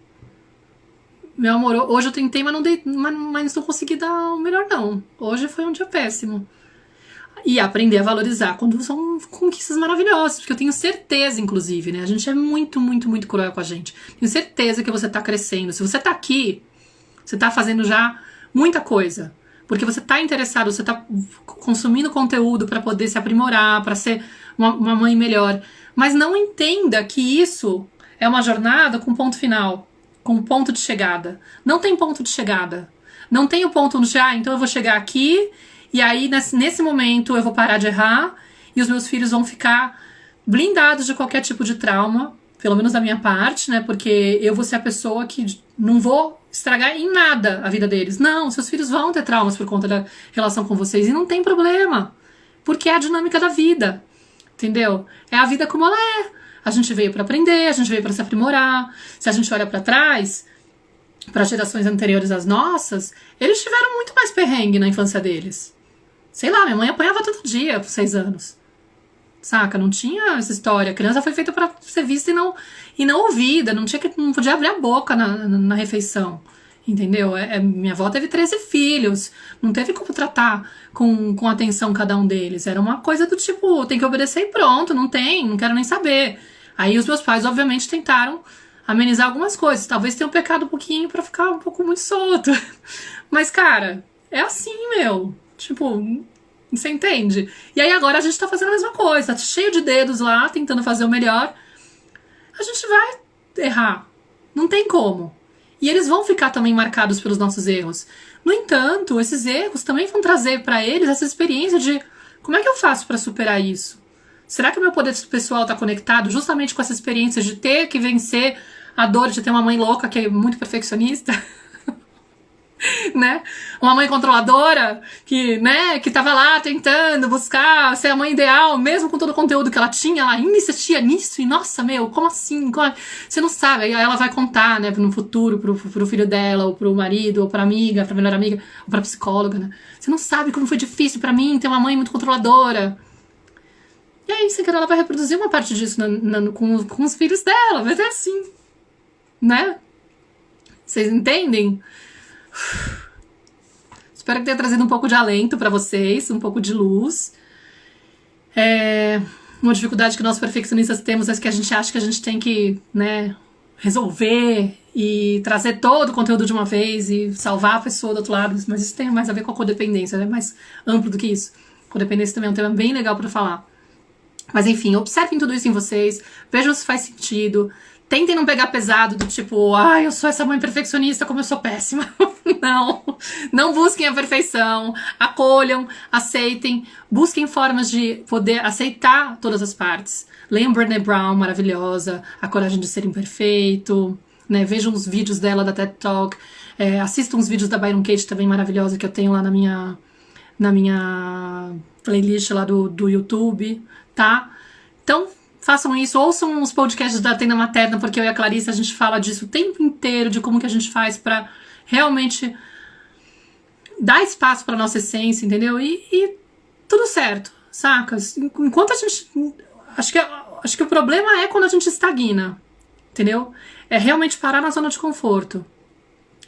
Meu amor, hoje eu tentei, mas não consegui dar o melhor, não. Hoje foi um dia péssimo. E aprender a valorizar quando são conquistas maravilhosas, porque eu tenho certeza, inclusive, né? A gente é muito, muito, muito cruel com a gente. Tenho certeza que você tá crescendo. Se você tá aqui, você tá fazendo já muita coisa. Porque você tá interessado, você tá consumindo conteúdo pra poder se aprimorar, pra ser uma mãe melhor. Mas não entenda que isso é uma jornada com ponto final, com ponto de chegada. Não tem ponto de chegada. Não tem o ponto de, então eu vou chegar aqui e aí nesse momento eu vou parar de errar e os meus filhos vão ficar blindados de qualquer tipo de trauma, pelo menos da minha parte, né? Porque eu vou ser a pessoa que não vou estragar em nada a vida deles. Não, seus filhos vão ter traumas por conta da relação com vocês e não tem problema, porque é a dinâmica da vida, entendeu? É a vida como ela é. A gente veio para aprender, a gente veio para se aprimorar. Se a gente olha para trás, para gerações anteriores às nossas, eles tiveram muito mais perrengue na infância deles. Sei lá, minha mãe apanhava todo dia por 6 anos. Saca? Não tinha essa história. A criança foi feita para ser vista e não ouvida. Não podia abrir a boca na refeição. Entendeu? Minha avó teve 13 filhos. Não teve como tratar com atenção cada um deles. Era uma coisa do tipo, tem que obedecer e pronto. Não quero nem saber. Aí os meus pais, obviamente, tentaram amenizar algumas coisas. Talvez tenham pecado um pouquinho pra ficar um pouco muito solto. Mas, cara, é assim, meu. Tipo, você entende? E aí agora a gente tá fazendo a mesma coisa. Tá cheio de dedos lá, tentando fazer o melhor. A gente vai errar. Não tem como. E eles vão ficar também marcados pelos nossos erros. No entanto, esses erros também vão trazer para eles essa experiência de como é que eu faço para superar isso? Será que o meu poder pessoal está conectado justamente com essa experiência de ter que vencer a dor de ter uma mãe louca que é muito perfeccionista? Né? Uma mãe controladora que, né, que tava lá tentando buscar ser a mãe ideal, mesmo com todo o conteúdo que ela tinha, ela ainda insistia nisso, e nossa, meu, como assim? Você não sabe, aí ela vai contar, né, no futuro pro filho dela, ou pro marido, ou pra amiga, pra melhor amiga, ou pra psicóloga, né? Você não sabe como foi difícil pra mim ter uma mãe muito controladora. E aí, sem querer, ela vai reproduzir uma parte disso com os filhos dela, mas é assim, né? Vocês entendem? Espero que tenha trazido um pouco de alento pra vocês, um pouco de luz. Uma dificuldade que nós perfeccionistas temos é que a gente acha que a gente tem que, né, resolver e trazer todo o conteúdo de uma vez e salvar a pessoa do outro lado, mas isso tem mais a ver com a codependência, é mais amplo do que isso. Codependência também é um tema bem legal pra falar. Mas enfim, observem tudo isso em vocês, vejam se faz sentido. Tentem não pegar pesado do tipo, eu sou essa mãe perfeccionista, como eu sou péssima. Não busquem a perfeição, acolham, aceitem, busquem formas de poder aceitar todas as partes. Leiam Brené Brown, maravilhosa, A Coragem de Ser Imperfeito, né? Vejam os vídeos dela da TED Talk, assistam os vídeos da Byron Katie também maravilhosa que eu tenho lá na minha playlist lá do YouTube, tá? Então, façam isso, ouçam os podcasts da Tenda Materna, porque eu e a Clarice, a gente fala disso o tempo inteiro, de como que a gente faz pra realmente dar espaço pra nossa essência, entendeu? E tudo certo, saca? Enquanto a gente... Acho que o problema é quando a gente estagna, entendeu? É realmente parar na zona de conforto.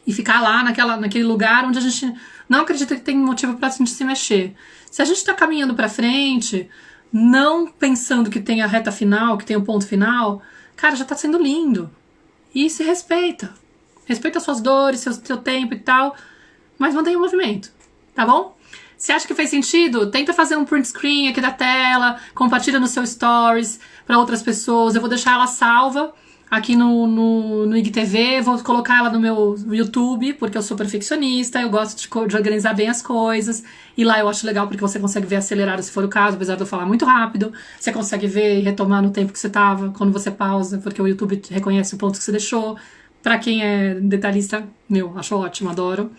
E ficar lá naquele lugar onde a gente não acredita que tem motivo pra gente se mexer. Se a gente tá caminhando pra frente... não pensando que tem a reta final, que tem o ponto final, cara, já tá sendo lindo. E se respeita. Respeita suas dores, seu tempo e tal, mas mantenha o movimento, tá bom? Se acha que fez sentido, tenta fazer um print screen aqui da tela, compartilha no seu stories para outras pessoas. Eu vou deixar ela salva aqui no IGTV, vou colocar ela no meu YouTube, porque eu sou perfeccionista, eu gosto de organizar bem as coisas, e lá eu acho legal porque você consegue ver acelerado se for o caso, apesar de eu falar muito rápido, você consegue ver e retomar no tempo que você tava, quando você pausa, porque o YouTube reconhece o ponto que você deixou. Pra quem é detalhista, acho ótimo, adoro,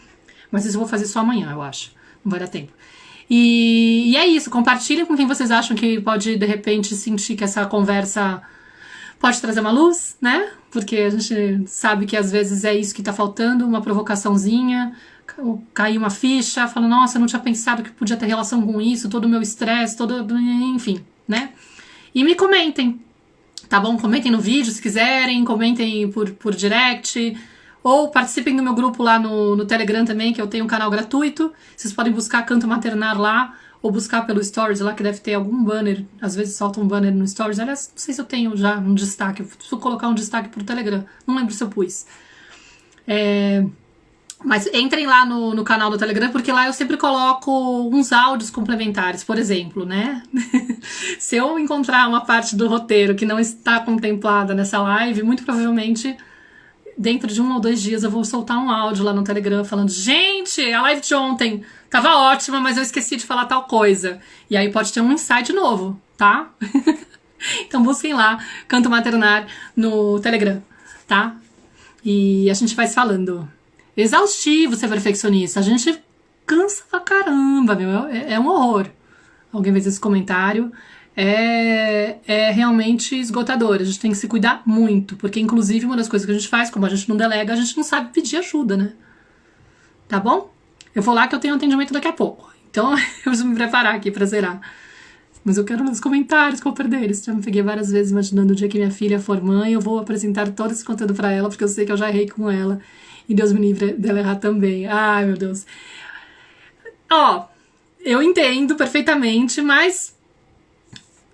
mas isso eu vou fazer só amanhã, eu acho, não vai dar tempo. E é isso, compartilhem com quem vocês acham que pode, de repente, sentir que essa conversa pode trazer uma luz, né? Porque a gente sabe que às vezes é isso que tá faltando, uma provocaçãozinha, cair uma ficha, falando, nossa, eu não tinha pensado que podia ter relação com isso, todo o meu estresse, enfim, né? E me comentem, tá bom? Comentem no vídeo se quiserem, comentem por direct, ou participem do meu grupo lá no Telegram também, que eu tenho um canal gratuito, vocês podem buscar Canto Maternar lá, ou buscar pelo Stories lá, que deve ter algum banner, às vezes solta um banner no Stories, aliás, não sei se eu tenho já um destaque, eu preciso colocar um destaque pro Telegram, não lembro se eu pus. Mas entrem lá no canal do Telegram, porque lá eu sempre coloco uns áudios complementares, por exemplo, né? Se eu encontrar uma parte do roteiro que não está contemplada nessa live, muito provavelmente, dentro de 1 ou 2 dias, eu vou soltar um áudio lá no Telegram falando, gente, a live de ontem tava ótima, mas eu esqueci de falar tal coisa. E aí pode ter um insight novo, tá? Então busquem lá, Canto Maternar no Telegram, tá? E a gente vai se falando. Exaustivo ser perfeccionista. A gente cansa pra caramba, meu. É um horror. Alguém fez esse comentário. É realmente esgotador. A gente tem que se cuidar muito. Porque, inclusive, uma das coisas que a gente faz, como a gente não delega, a gente não sabe pedir ajuda, né? Tá bom? Eu vou lá que eu tenho atendimento daqui a pouco. Então, eu preciso me preparar aqui pra zerar. Mas eu quero nos comentários qual deles. Já me peguei várias vezes imaginando o dia que minha filha for mãe, eu vou apresentar todo esse conteúdo pra ela, porque eu sei que eu já errei com ela. E Deus me livre dela errar também. Ai, meu Deus. Eu entendo perfeitamente, mas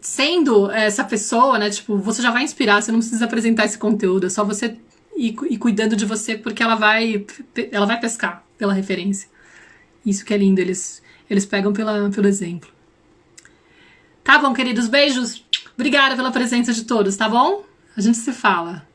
sendo essa pessoa, né, tipo, você já vai inspirar, você não precisa apresentar esse conteúdo, é só você ir cuidando de você, porque ela vai pescar pela referência. Isso que é lindo, eles pegam pelo exemplo. Tá bom, queridos, beijos. Obrigada pela presença de todos, tá bom? A gente se fala.